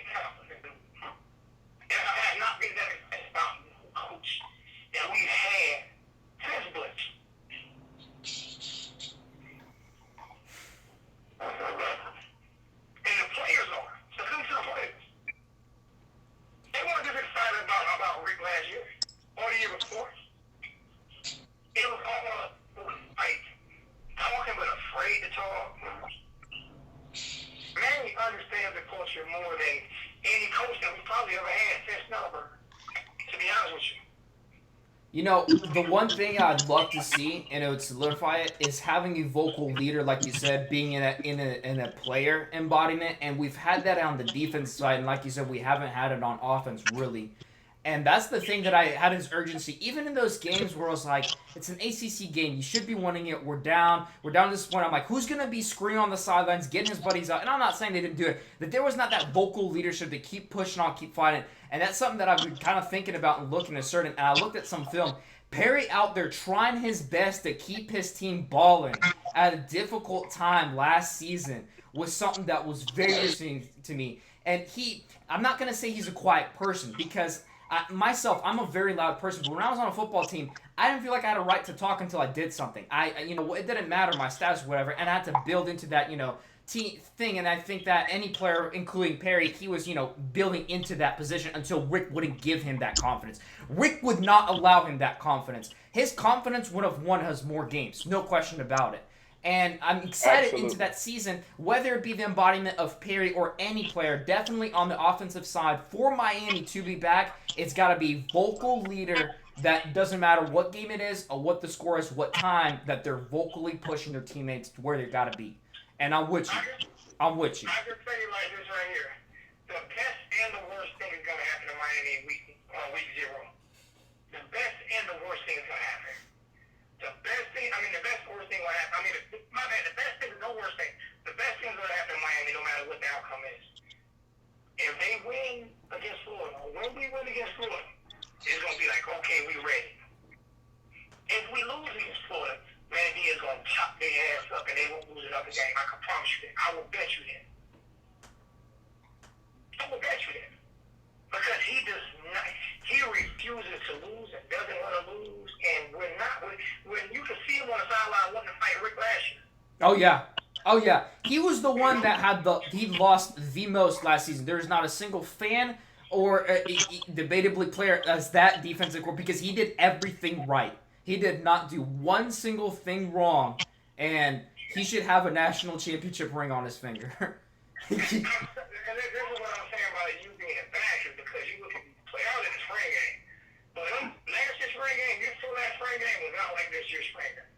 And I have not been that excited about the coach that we've had since Blitz. And the players are. So come to the players. They weren't just excited about Rick last year or the year before. It was all like talking but afraid to talk. Manny understands the culture more than any coach that we probably ever had since Schnellenberger, to be honest with you. You know, the one thing I'd love to see, and it would solidify it, is having a vocal leader, like you said, being in a player embodiment. And we've had that on the defense side, and like you said, we haven't had it on offense really. And that's the thing that I had as urgency, even in those games where I was like, it's an ACC game, you should be winning it. We're down to this point. I'm like, who's gonna be screaming on the sidelines, getting his buddies out? And I'm not saying they didn't do it, that there was not that vocal leadership to keep pushing on, keep fighting. And that's something that I've been kind of thinking about and looking at certain. And I looked at some film. Perry out there trying his best to keep his team balling at a difficult time last season was something that was very interesting to me. And I'm not gonna say he's a quiet person because. I'm a very loud person, but when I was on a football team, I didn't feel like I had a right to talk until I did something. It didn't matter my status or whatever, and I had to build into that, team thing. And I think that any player, including Perry, he was, building into that position until Rick wouldn't give him that confidence. Rick would not allow him that confidence. His confidence would have won us more games, no question about it. And I'm excited into that season, whether it be the embodiment of Perry or any player, definitely on the offensive side, for Miami to be back, it's got to be vocal leader that doesn't matter what game it is or what the score is, what time, that they're vocally pushing their teammates to where they got to be. And I'm with you. I can tell you like this right here. The best and the worst thing is going to happen to Miami in week 0. The best and the worst thing is going to happen. The worst thing will happen. The best thing is no worst thing. The best thing is going to happen in Miami no matter what the outcome is. If they win against Florida, or when we win against Florida, it's going to be like, okay, we ready. If we lose against Florida, Manny is going to chop their ass up and they won't lose another game. I can promise you that. I will bet you that. Because he does not, he refuses to lose and doesn't want to lose. And when you can see him on the sideline wanting to fight Rick last year. Oh yeah. He was the one that he lost the most last season. There's not a single fan or debatably player as that defensive core because he did everything right. He did not do one single thing wrong, and he should have a national championship ring on his finger. And this is what I'm saying about you being back is because you look at play out in the spring game. But last year's spring game, this last spring game was not like this year's spring game.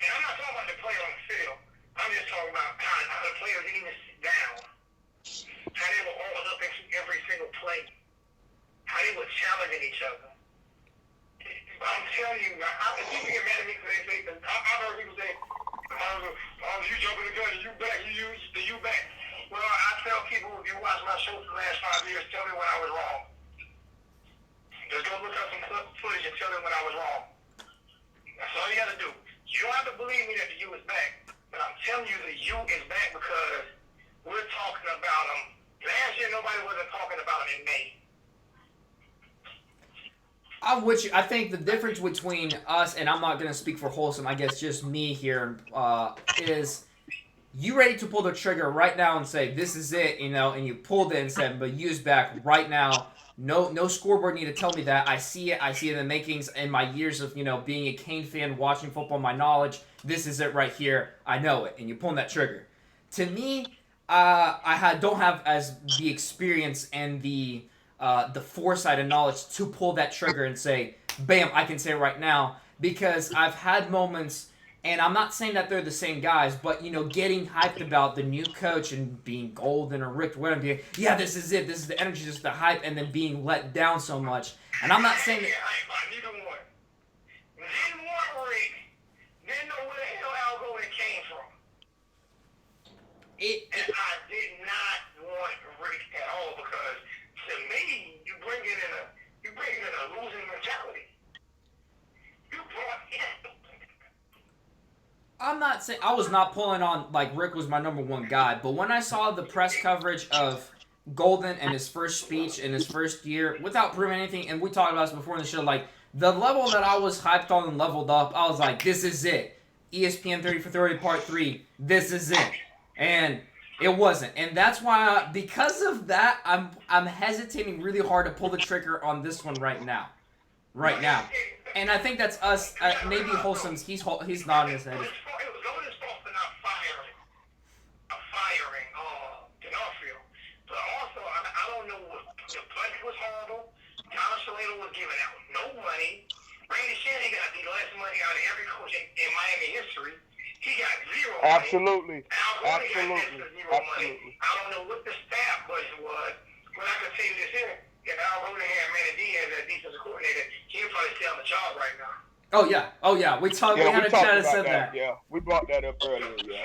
And I'm not talking about the player on the field. I'm just talking about how the players didn't even sit down. How they were all up into every single play. How they were challenging each other. I'm telling you, people get mad at me because they say, I've heard people say, oh, you jumping the gun, you back, you back. Well, I tell people, if you watch my show for the last 5 years, tell me when I was wrong. Just go look up some footage and tell me when I was wrong. That's all you got to do. You don't have to believe me that the U is back, but I'm telling you the U is back because we're talking about them. Last year, nobody wasn't talking about them in May. I'm with you. I think the difference between us, and I'm not going to speak for Wholesome, I guess just me here, is you ready to pull the trigger right now and say, this is it, and you pulled it and said, but use back right now. No scoreboard need to tell me that. I see it in the makings in my years of, being a Kane fan, watching football, my knowledge. This is it right here. I know it. And you're pulling that trigger. To me, don't have as the experience and the foresight and knowledge to pull that trigger and say, bam, I can say it right now, because I've had moments, and I'm not saying that they're the same guys, but, getting hyped about the new coach and being golden or Rick, whatever, being, yeah, this is it, this is the energy, this is the hype, and then being let down so much. And I'm not saying that... Neither one. Didn't want Rick. Didn't know where the hell Al Golden came from. And I did not want Rick at all because, to me, you bring in a losing mentality. You brought in. I'm not saying I was not pulling on like Rick was my number one guy, but when I saw the press coverage of Golden and his first speech in his first year, without proving anything, and we talked about this before in the show, like the level that I was hyped on and leveled up, I was like, this is it. ESPN 30 for 30 Part 3, this is it. And it wasn't. And that's why, because of that, I'm hesitating really hard to pull the trigger on this one right now. Right now. And I think that's us, maybe Wholesome's, he's nodding his head. It was Golden's fault for not firing D'Onofrio. But also, I don't know what, the budget was horrible. Thomas Salado was giving out no money. Randy Shannon got the less money out of every coach in Miami history. He got zero money. Absolutely. Absolutely. I don't know what the staff budget was, but I can tell you this here. If Al Golden had Manny Diaz as defensive coordinator, he'd probably stay on the job right now. Oh yeah. We had a chat and said that. Yeah, we brought that up earlier. Yeah.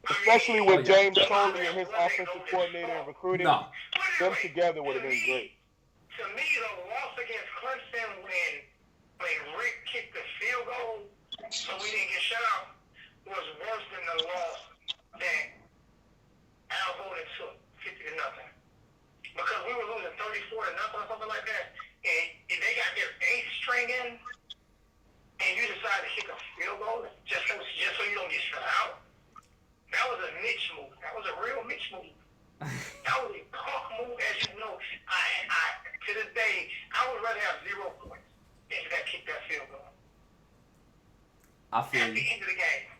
Especially with James Coley and his offensive coordinator and recruiting, them together would have been great. To me, the loss against Clemson when Rick kicked the field goal, so we didn't get shut out, was worse than the loss that Al Golden took 50-0. Because we were losing 34-0 or something like that, and if they got their eighth string in, and you decide to kick a field goal just so you don't get shut out, that was a Mitch move. That was a real Mitch move. That was a punk move, as you know. To this day, I would rather have 0 points than to kick that field goal. I feel At the end of the game.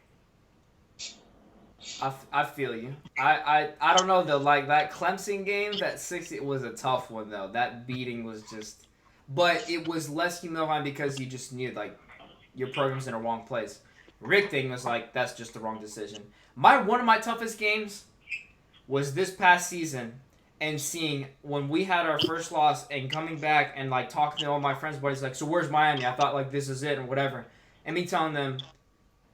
I feel you. I don't know though. Like that Clemson game, that 60 was a tough one though. That beating was just, but it was less humiliating because you just knew like your program's in the wrong place. Rick thing was like that's just the wrong decision. One of my toughest games was this past season, and seeing when we had our first loss and coming back and like talking to all my friends, buddies like, so where's Miami? I thought like this is it and whatever, and me telling them,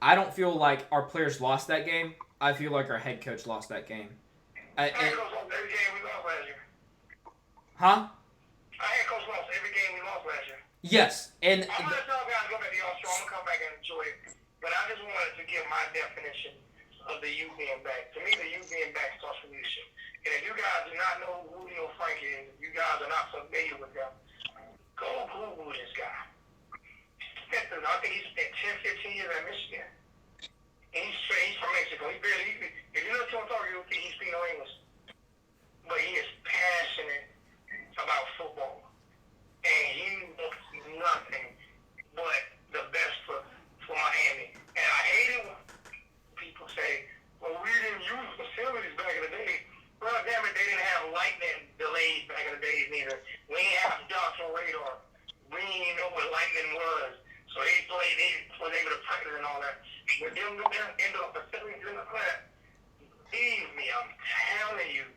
I don't feel like our players lost that game. I feel like our head coach lost that game. Every game we lost last year. Huh? Our head coach lost every game we lost last year. Yes, and I'm gonna let y'all guys go back to y'all show. I'm gonna come back and enjoy it. But I just wanted to give my definition of the U being back. To me, the U being back starts from leadership. And if you guys do not know who Julio Frank is, if you guys are not familiar with him, go Google this guy. I think he spent 10, 15 years at Michigan. And he's from Mexico. If you know what I'm talking, you'll think he speaks no English. But he is passionate about football. And he wants nothing but the best for Miami. And I hate it when people say, well, we didn't use facilities back in the day. Well, damn it, they didn't have lightning delays back in the days neither. We didn't have dots on radar. We didn't know what lightning was. So they was able to practice and all that. But them ended up facilities in the class. Believe me, I'm telling you.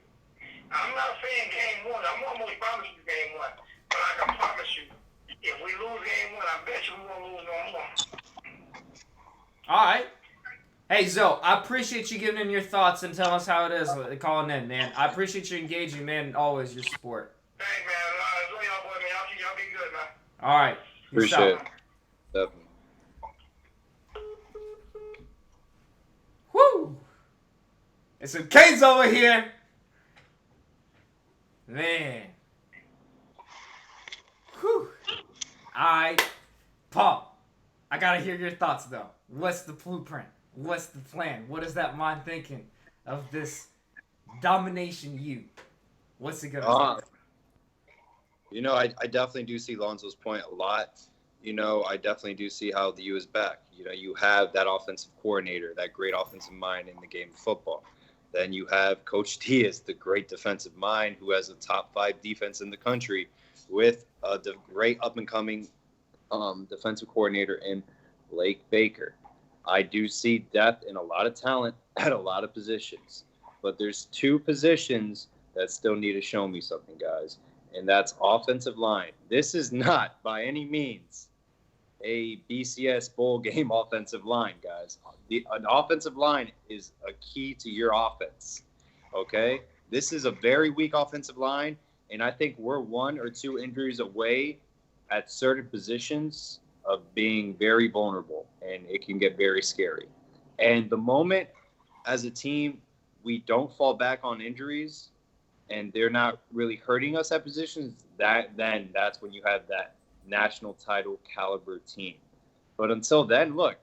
I'm not saying game one. I'm almost promise you game one. But I can promise you, All right. Hey, Zoe, I appreciate you giving in your thoughts and telling us how it is calling in, man. I appreciate you engaging, man, and always your support. Thanks, man. Enjoy y'all, boy, man. Y'all be good, man. All right. Peace Appreciate out. it. Definitely. Woo! It's some Canes over here. Man. Whew. Alright. Paul, I gotta hear your thoughts though. What's the blueprint? What's the plan? What is that mind thinking of this domination you? What's it gonna take? You know, I definitely do see Lonzo's point a lot. You know, I definitely do see how the U is back. You know, you have that offensive coordinator, that great offensive mind in the game of football. Then you have Coach Diaz, the great defensive mind who has a top 5 defense in the country with a great up-and-coming defensive coordinator in Blake Baker. I do see depth and a lot of talent at a lot of positions. But there's 2 positions that still need to show me something, guys, and that's offensive line. This is not, by any means, a BCS bowl game offensive line, guys. An offensive line is a key to your offense, okay? This is a very weak offensive line, and I think we're 1 or 2 injuries away at certain positions of being very vulnerable, and it can get very scary. And the moment, as a team, we don't fall back on injuries and they're not really hurting us at positions, that's when you have that national title caliber team. But until then, look,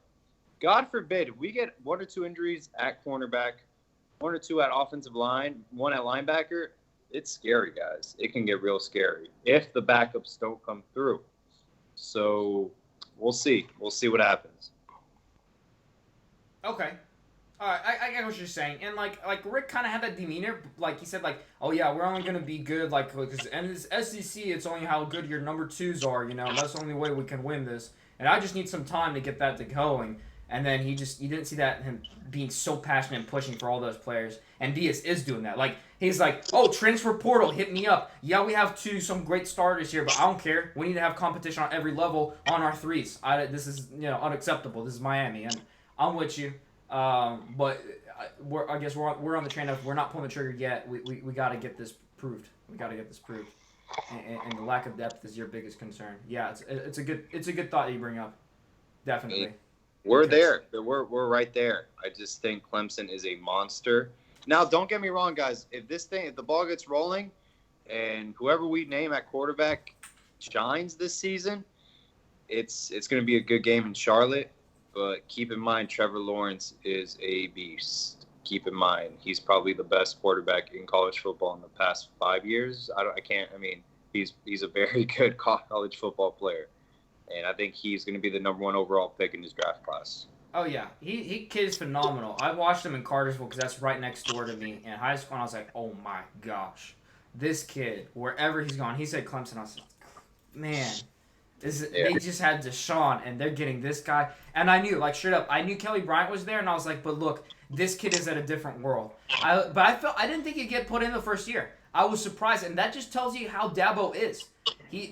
God forbid we get 1 or 2 injuries at cornerback, 1 or 2 at offensive line, 1 at linebacker. It's scary, guys. It can get real scary if the backups don't come through. So we'll see. We'll see what happens. Okay. All right, I get what you're saying, and like Rick kind of had that demeanor, like he said, like, oh yeah, we're only gonna be good, like, because and this SEC, it's only how good your number 2s are, you know, that's the only way we can win this, and I just need some time to get that to going, and then you didn't see that him being so passionate and pushing for all those players, and Diaz is doing that, like, he's like, oh, transfer portal, hit me up, yeah, we have some great starters here, but I don't care, we need to have competition on every level on our 3s, this is, you know, unacceptable, this is Miami, and I'm with you. But I guess we're on the train of we're not pulling the trigger yet. We got to get this proved. We got to get this proved. And the lack of depth is your biggest concern. Yeah, it's a good thought that you bring up. Definitely. We're there. We're right there. I just think Clemson is a monster. Now, don't get me wrong, guys. If the ball gets rolling, and whoever we name at quarterback shines this season, it's going to be a good game in Charlotte. But keep in mind, Trevor Lawrence is a beast. Keep in mind, he's probably the best quarterback in college football in the past 5 years. He's a very good college football player. And I think he's going to be the number 1 overall pick in his draft class. Oh, yeah. He kid is phenomenal. I watched him in Cartersville because that's right next door to me in high school. And I was like, oh, my gosh. This kid, wherever he's gone, he said Clemson. I was like, man. They just had Deshaun, and they're getting this guy. And I knew, like, straight up, I knew Kelly Bryant was there, and I was like, but look, this kid is at a different world. But I didn't think he'd get put in the first year. I was surprised, and that just tells you how Dabo is.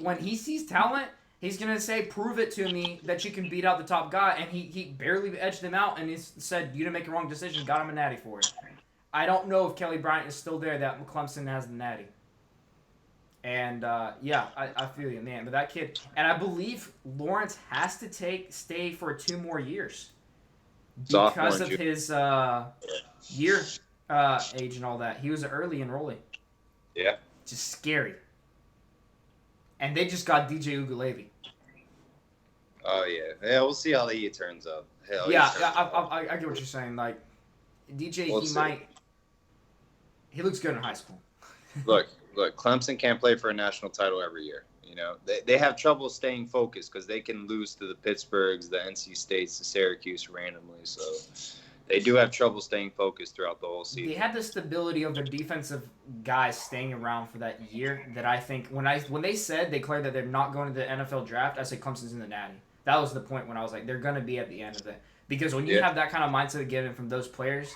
When he sees talent, he's going to say, prove it to me that you can beat out the top guy, and he barely edged him out, and he said, you didn't make a wrong decision, got him a natty for it. I don't know if Kelly Bryant is still there, that Clemson has the natty. And, yeah, I feel you, man. But that kid... And I believe Lawrence has to stay for 2 more years. Because of his year age and all that. He was an early enrollee. Yeah. Just scary. And they just got DJ Ugalele. Oh, yeah. Yeah, we'll see how he turns out. I get what you're saying. Like, DJ, he looks good in high school. Look, Clemson can't play for a national title every year. You know, they have trouble staying focused because they can lose to the Pittsburghs, the NC States, the Syracuse randomly. So they do have trouble staying focused throughout the whole season. They had the stability of their defensive guys staying around for that year that I think when they said they declared that they're not going to the NFL draft, I said Clemson's in the natty. That was the point when I was like, they're going to be at the end of it. Because when you have that kind of mindset given from those players,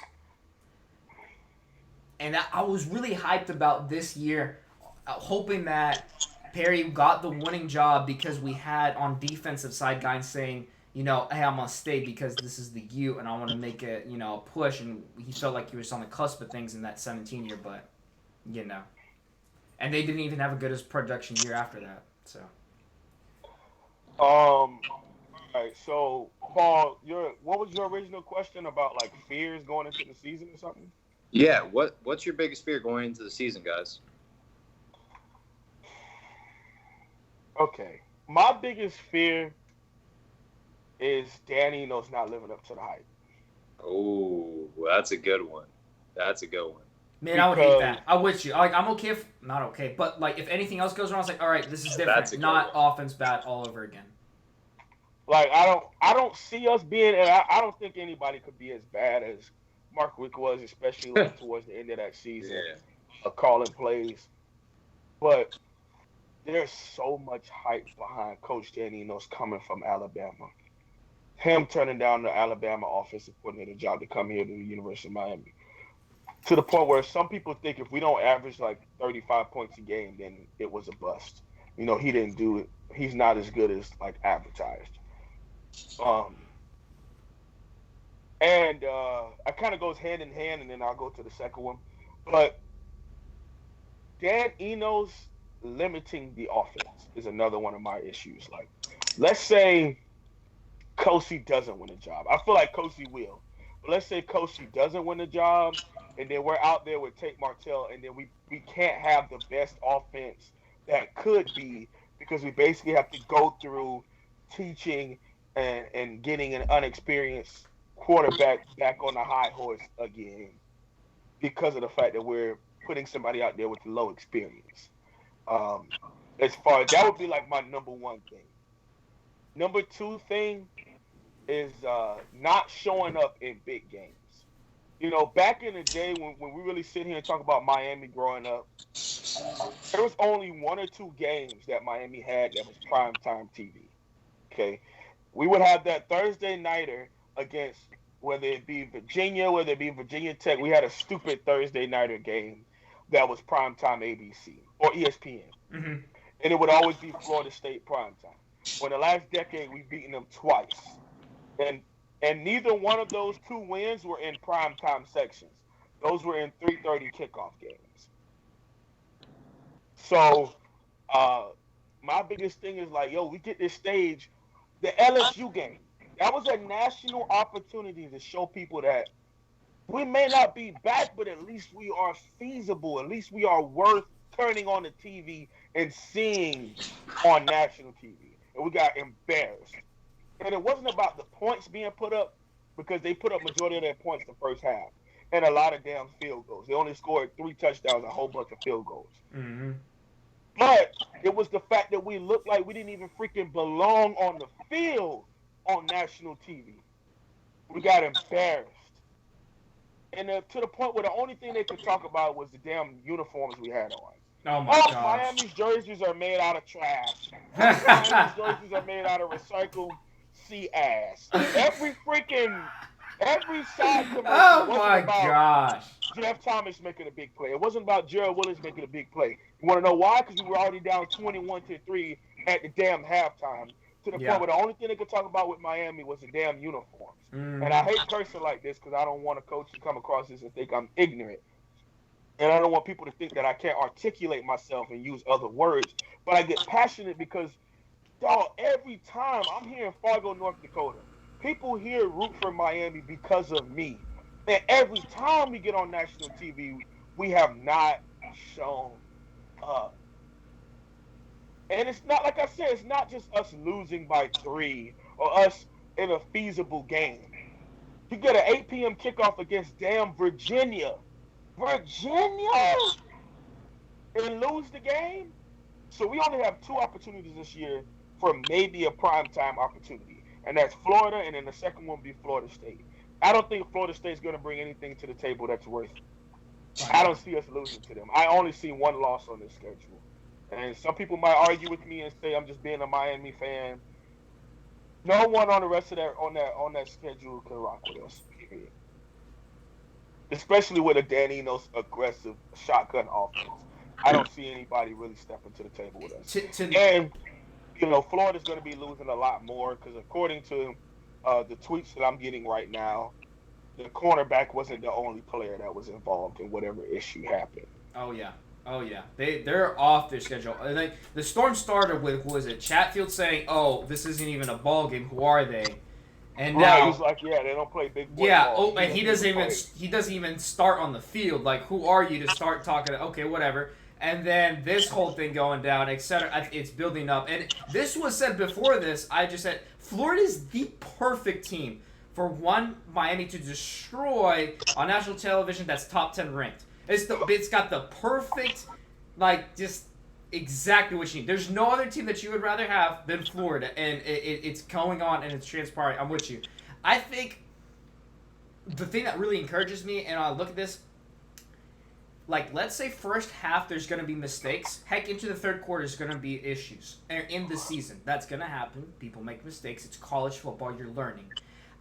and I was really hyped about this year, hoping that Perry got the winning job because we had on defensive side guys saying, hey, I'm gonna stay because this is the U, and I want to make it, a push. And he felt like he was on the cusp of things in that 17 year, but and they didn't even have a good as production year after that. So. All right. So, Paul, what was your original question about like fears going into the season or something? Yeah. What's your biggest fear going into the season, guys? Okay. My biggest fear is Danny knows not living up to the hype. Oh, that's a good one. That's a good one. Man, I would hate that. I'm with you. Like, I'm okay if not okay, but like if anything else goes wrong, it's like, all right, this is different. Not offense bad all over again. Like I don't see us being, and I don't think anybody could be as bad as Mark Rick was, especially like towards the end of that season, calling plays. But there's so much hype behind Coach Danny Enos coming from Alabama. Him turning down the Alabama offensive coordinator job to come here to the University of Miami. To the point where some people think if we don't average like 35 points a game, then it was a bust. He didn't do it. He's not as good as like advertised. And it kind of goes hand in hand, and then I'll go to the second one. But Dan Enos limiting the offense is another one of my issues. Like, let's say Kosi doesn't win a job. I feel like Kosi will. But let's say Kosi doesn't win a job, and then we're out there with Tate Martell, and then we can't have the best offense that could be because we basically have to go through teaching and getting an unexperienced quarterback back on the high horse again because of the fact that we're putting somebody out there with low experience. As far that would be like my number one thing. Number two thing is not showing up in big games. Back in the day when we really sit here and talk about Miami growing up, there was only one or two games that Miami had that was primetime TV. Okay. We would have that Thursday nighter against whether it be Virginia, whether it be Virginia Tech. We had a stupid Thursday nighter game that was primetime ABC or ESPN. Mm-hmm. And it would always be Florida State primetime. For the last decade, we've beaten them twice. And neither one of those two wins were in primetime sections. Those were in 3:30 kickoff games. So my biggest thing is like, we get this stage. The LSU game, that was a national opportunity to show people that we may not be back, but at least we are feasible. At least we are worth turning on the TV and seeing on national TV. And we got embarrassed. And it wasn't about the points being put up because they put up majority of their points the first half and a lot of damn field goals. They only scored 3 touchdowns, a whole bunch of field goals. Mm-hmm. But it was the fact that we looked like we didn't even freaking belong on the field on national TV. We got embarrassed. And to the point where the only thing they could talk about was the damn uniforms we had on. Oh my gosh. Miami's jerseys are made out of trash. Miami's jerseys are made out of recycled sea ass. Every side commercial wasn't about gosh. Jeff Thomas making a big play. It wasn't about Gerald Willis making a big play. You want to know why? Because we were already down 21-3 at the damn halftime. To the point where the only thing they could talk about with Miami was the damn uniforms. And I hate cursing like this because I don't want a coach to come across this and think I'm ignorant. And I don't want people to think that I can't articulate myself and use other words. But I get passionate because, dog, every time I'm here in Fargo, North Dakota, people here root for Miami because of me. And every time we get on national TV, we have not shown up. And it's not, like I said, it's not just us losing by 3 or us in a feasible game. You get an 8 p.m. kickoff against damn Virginia. And lose the game? So we only have 2 opportunities this year for maybe a primetime opportunity. And that's Florida, and then the second one will be Florida State. I don't think Florida State's going to bring anything to the table that's worth it. I don't see us losing to them. I only see 1 loss on this schedule. And some people might argue with me and say I'm just being a Miami fan. No one on the rest of that schedule can rock with us. Period. Especially with a Dan Enos aggressive shotgun offense. I don't see anybody really stepping to the table with us. And Florida's going to be losing a lot more because according to The tweets that I'm getting right now, the cornerback wasn't the only player that was involved in whatever issue happened. Oh yeah. Oh yeah. They're off their schedule. The storm started with, who was it? Chatfield saying, "Oh, this isn't even a ball game. Who are they?" And Right, now, he's like, yeah, they don't play big boy yeah. ball. Oh, and play. he doesn't even start on the field. Like, who are you to start talking? Okay, whatever. And then this whole thing going down, etc. It's building up. And this was said before this. I just said Florida's the perfect team for one Miami to destroy on national television. That's top 10 ranked. It's got the perfect, like, just exactly what you need. There's no other team that you would rather have than Florida, and it's going on and it's transpiring. I'm with you. I think the thing that really encourages me, and I look at this, like, let's say first half there's going to be mistakes. Heck, into the third quarter is going to be issues in the season. That's going to happen. People make mistakes. It's college football. You're learning.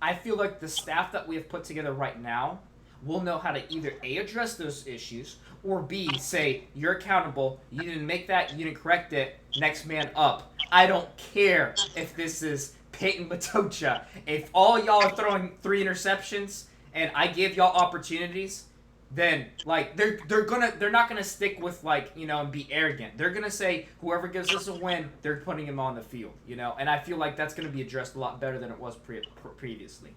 I feel like the staff that we have put together right now will know how to either A, address those issues, or B, say, you're accountable, you didn't make that, you didn't correct it, next man up. I don't care if this is Peyton Matocha. If all y'all are throwing 3 interceptions and I give y'all opportunities, then, like, they're not gonna stick with, like, you know, and be arrogant. They're gonna say whoever gives us a win, they're putting him on the field, you know. And I feel like that's gonna be addressed a lot better than it was previously.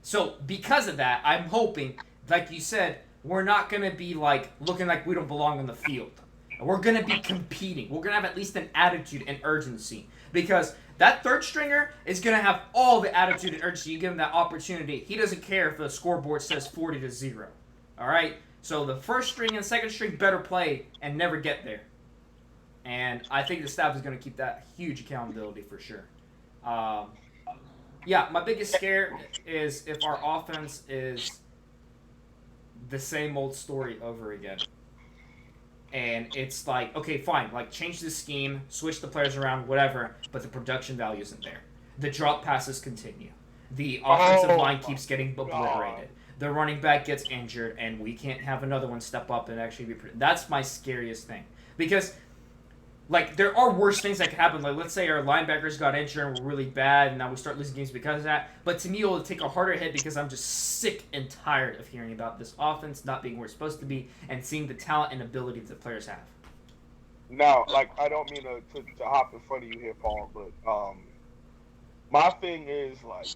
So because of that, I'm hoping, like you said, we're not gonna be like looking like we don't belong on the field. We're gonna be competing. We're gonna have at least an attitude and urgency, because that third stringer is going to have all the attitude and urgency. You give him that opportunity. He doesn't care if the scoreboard says 40-0. All right? So the first string and second string better play and never get there. And I think the staff is going to keep that huge accountability for sure. Yeah, my biggest scare is if our offense is the same old story over again. And it's like, okay, fine, like, change the scheme, switch the players around, whatever, but the production value isn't there. The drop passes continue. The offensive line keeps getting obliterated. The running back gets injured, and we can't have another one step up and actually be... That's my scariest thing. Because, like, there are worse things that could happen. Like, let's say our linebackers got injured and were really bad, and now we start losing games because of that. But to me, it'll take a harder hit because I'm just sick and tired of hearing about this offense not being where it's supposed to be and seeing the talent and ability that the players have. Now, like, I don't mean to hop in front of you here, Paul, but my thing is, like,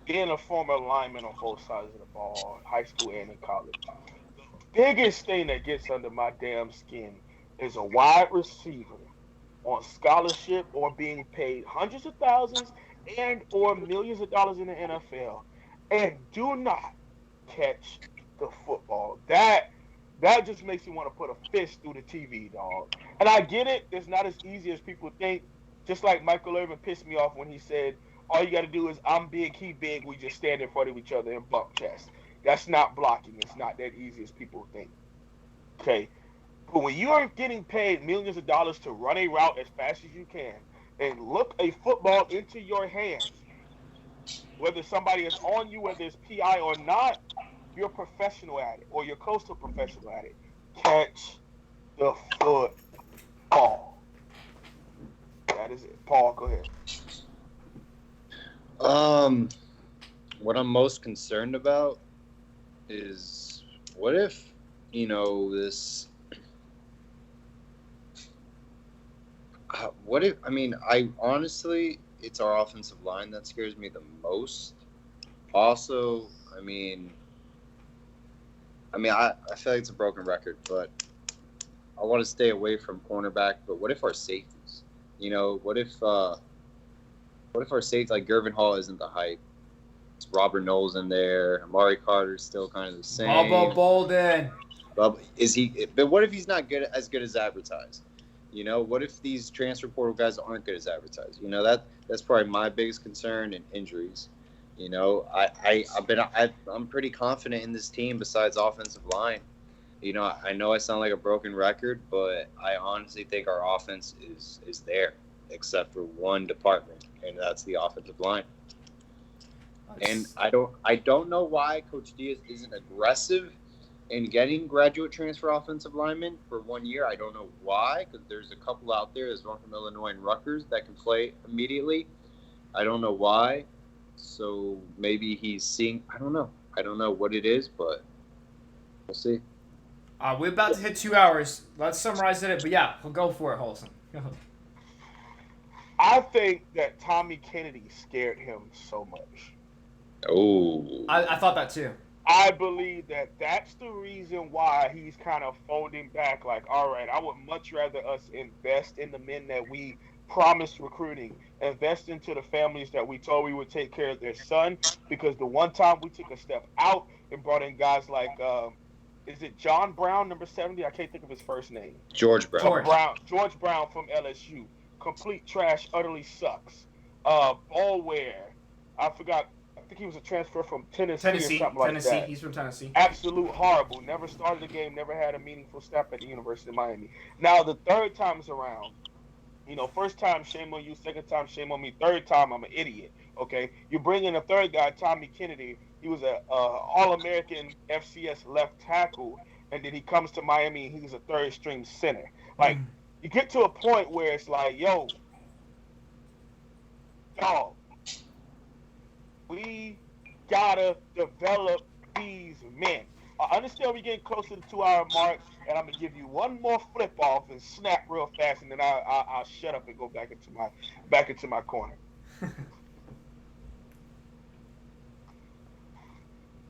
being a former lineman on both sides of the ball, high school and in college, the biggest thing that gets under my damn skin is a wide receiver on scholarship or being paid hundreds of thousands and or millions of dollars in the NFL and do not catch the football. That just makes me want to put a fist through the TV, dog. And I get it. It's not as easy as people think. Just like Michael Irvin pissed me off when he said, all you got to do is I'm big, he big, we just stand in front of each other and bump chest. That's not blocking. It's not that easy as people think. Okay? But when you are getting paid millions of dollars to run a route as fast as you can and look a football into your hands, whether somebody is on you, whether it's PI or not, you're a professional at it, or you're close to a professional at it. Catch the football. That is it. Paul, go ahead. What I'm most concerned about is what if, you know, this... I honestly, it's our offensive line that scares me the most. Also, I feel like it's a broken record, but I want to stay away from cornerback. But what if our safeties? You know, what if our safety, like Gervin Hall, isn't the hype? It's Robert Knowles in there. Amari Carter's still kind of the same. Bubba Bolden. But what if he's not as good as advertised? You know, what if these transfer portal guys aren't good as advertised? You know, that's probably my biggest concern, and injuries. You know, I'm pretty confident in this team besides offensive line. You know I sound like a broken record, but I honestly think our offense is there, except for one department, and that's the offensive line. And I don't know why Coach Diaz isn't aggressive in getting graduate transfer offensive linemen for 1 year. I don't know why, because there's a couple out there. There's one from Illinois and Rutgers that can play immediately. I don't know why. So maybe he's seeing. I don't know. I don't know what it is, but we'll see. We're about to hit 2 hours. Let's summarize it. But yeah, we'll go for it, Wholesome. I think that Tommy Kennedy scared him so much. Oh. I thought that too. I believe that that's the reason why he's kind of folding back. Like, all right, I would much rather us invest in the men that we promised recruiting, invest into the families that we told we would take care of their son. Because the one time we took a step out and brought in guys like, is it John Brown, number 70? I can't think of his first name. George Brown. George Brown from LSU. Complete trash, utterly sucks. Ballware. I forgot. I think he was a transfer from Tennessee or something like that. He's from Tennessee. Absolute horrible. Never started a game. Never had a meaningful step at the University of Miami. Now, the third time's around. First time, shame on you. Second time, shame on me. Third time, I'm an idiot. Okay? You bring in a third guy, Tommy Kennedy. He was a All-American FCS left tackle. And then he comes to Miami and he's a third-string center. Like, you get to a point where it's like, yo, dog, we gotta develop these men. I understand we're getting close to the 2-hour mark, and I'm gonna give you one more flip off and snap real fast, and then I'll shut up and go back into my corner.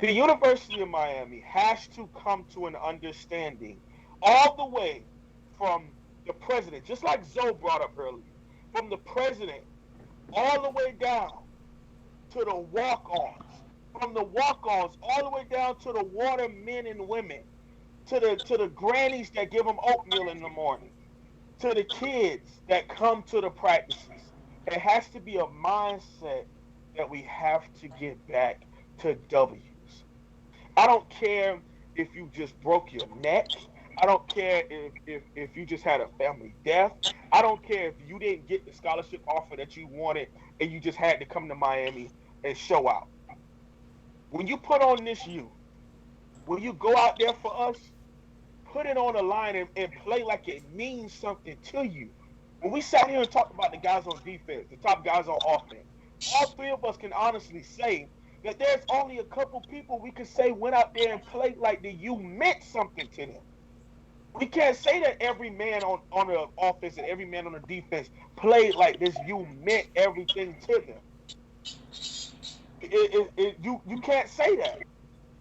The University of Miami has to come to an understanding all the way from the president, just like Zoe brought up earlier, from the president all the way down to the walk-ons, from the walk-ons all the way down to the water men and women, to the grannies that give them oatmeal in the morning, to the kids that come to the practices. It has to be a mindset that we have to get back to W's. I don't care if you just broke your neck. I don't care if you just had a family death. I don't care if you didn't get the scholarship offer that you wanted and you just had to come to Miami and show out. When you put on this when you go out there for us, put it on the line and play like it means something to you. When we sat here and talked about the guys on defense, the top guys on offense, all three of us can honestly say that there's only a couple people we could say went out there and played like the U meant something to them. We can't say that every man on the offense and every man on the defense played like this U meant everything to them. You can't say that.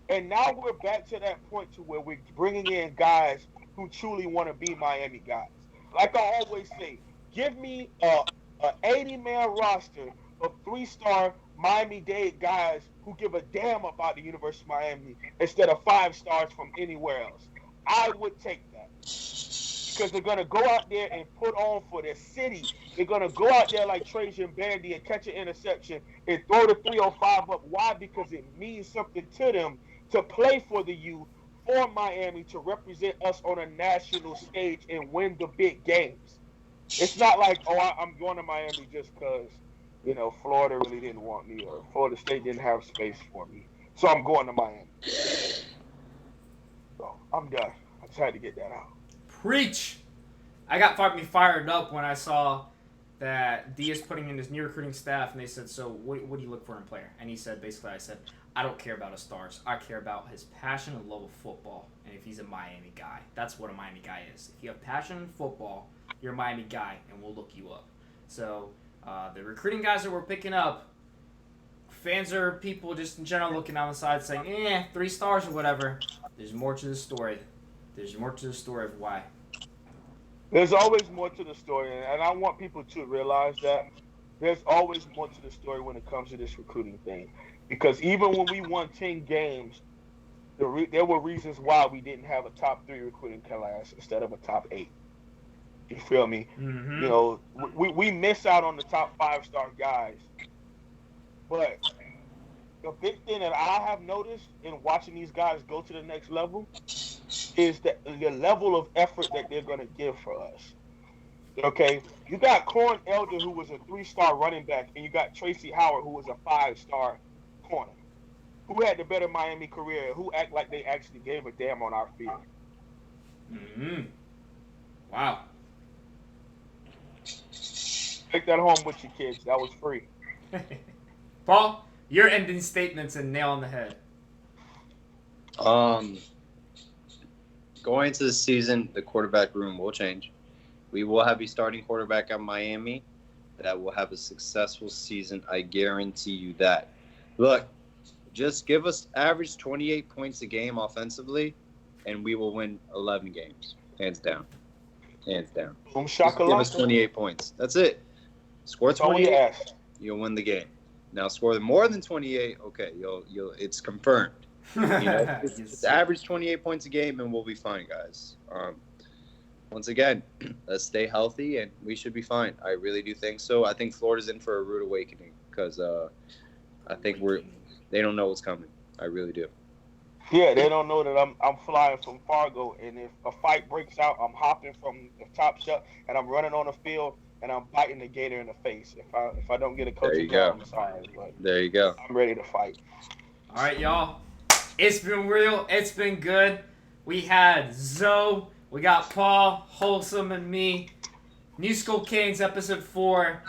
And now we're back to that point to where we're bringing in guys who truly want to be Miami guys. Like I always say, give me a 80-man roster of 3-star Miami-Dade guys who give a damn about the University of Miami instead of 5 stars from anywhere else. I would take that. Because they're going to go out there and put on for their city. They're going to go out there like Trajan Bandy and catch an interception and throw the 305 up. Why? Because it means something to them to play for the U, for Miami, to represent us on a national stage and win the big games. It's not like, I'm going to Miami just because, Florida really didn't want me or Florida State didn't have space for me. So I'm going to Miami. So I'm done. I just had to get that out. Preach! I got me fired up when I saw that D is putting in his new recruiting staff, and they said, so what do you look for in a player? And he said, basically, I said, I don't care about his stars. I care about his passion and love of football, and if he's a Miami guy. That's what a Miami guy is. If you have passion in football, you're a Miami guy, and we'll look you up. So the recruiting guys that we're picking up, fans or people just in general looking on the side saying, 3 stars or whatever. There's more to the story. There's more to the story of why. There's always more to the story, and I want people to realize that there's always more to the story when it comes to this recruiting thing. Because even when we won 10 games, there were reasons why we didn't have a top 3 recruiting class instead of a top 8. You feel me? Mm-hmm. We miss out on the top 5-star guys. But the big thing that I have noticed in watching these guys go to the next level is the level of effort that they're going to give for us. Okay? You got Corn Elder, who was a 3-star running back, and you got Tracy Howard, who was a 5-star corner, who had the better Miami career, who act like they actually gave a damn on our field. Mm-hmm. Wow. Take that home with you, kids. That was free. Paul, your ending statements and nail on the head. Going into the season, the quarterback room will change. We will have a starting quarterback at Miami that will have a successful season. I guarantee you that. Look, just give us average 28 points a game offensively, and we will win 11 games. Hands down. Hands down. Just give us 28 points. That's it. Score 28, you'll win the game. Now score more than 28, okay, you'll it's confirmed. Just average 28 points a game, and we'll be fine, guys. Once again, let's stay healthy, and we should be fine. I really do think so. I think Florida's in for a rude awakening because I think they don't know what's coming. I really do. Yeah, they don't know that I'm flying from Fargo, and if a fight breaks out, I'm hopping from the top shelf, and I'm running on the field, and I'm biting the gator in the face. If I don't get a coaching job, I'm sorry. But there you go. I'm ready to fight. All right, y'all. It's been real. It's been good. We had Zoe, we got Paul, Wholesome, and me. New School Canes, episode 4.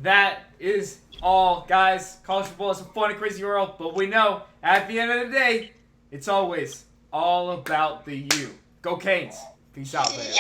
That is all, guys. College football is a fun and crazy world, but we know at the end of the day, it's always all about the U. Go Canes. Peace out, man.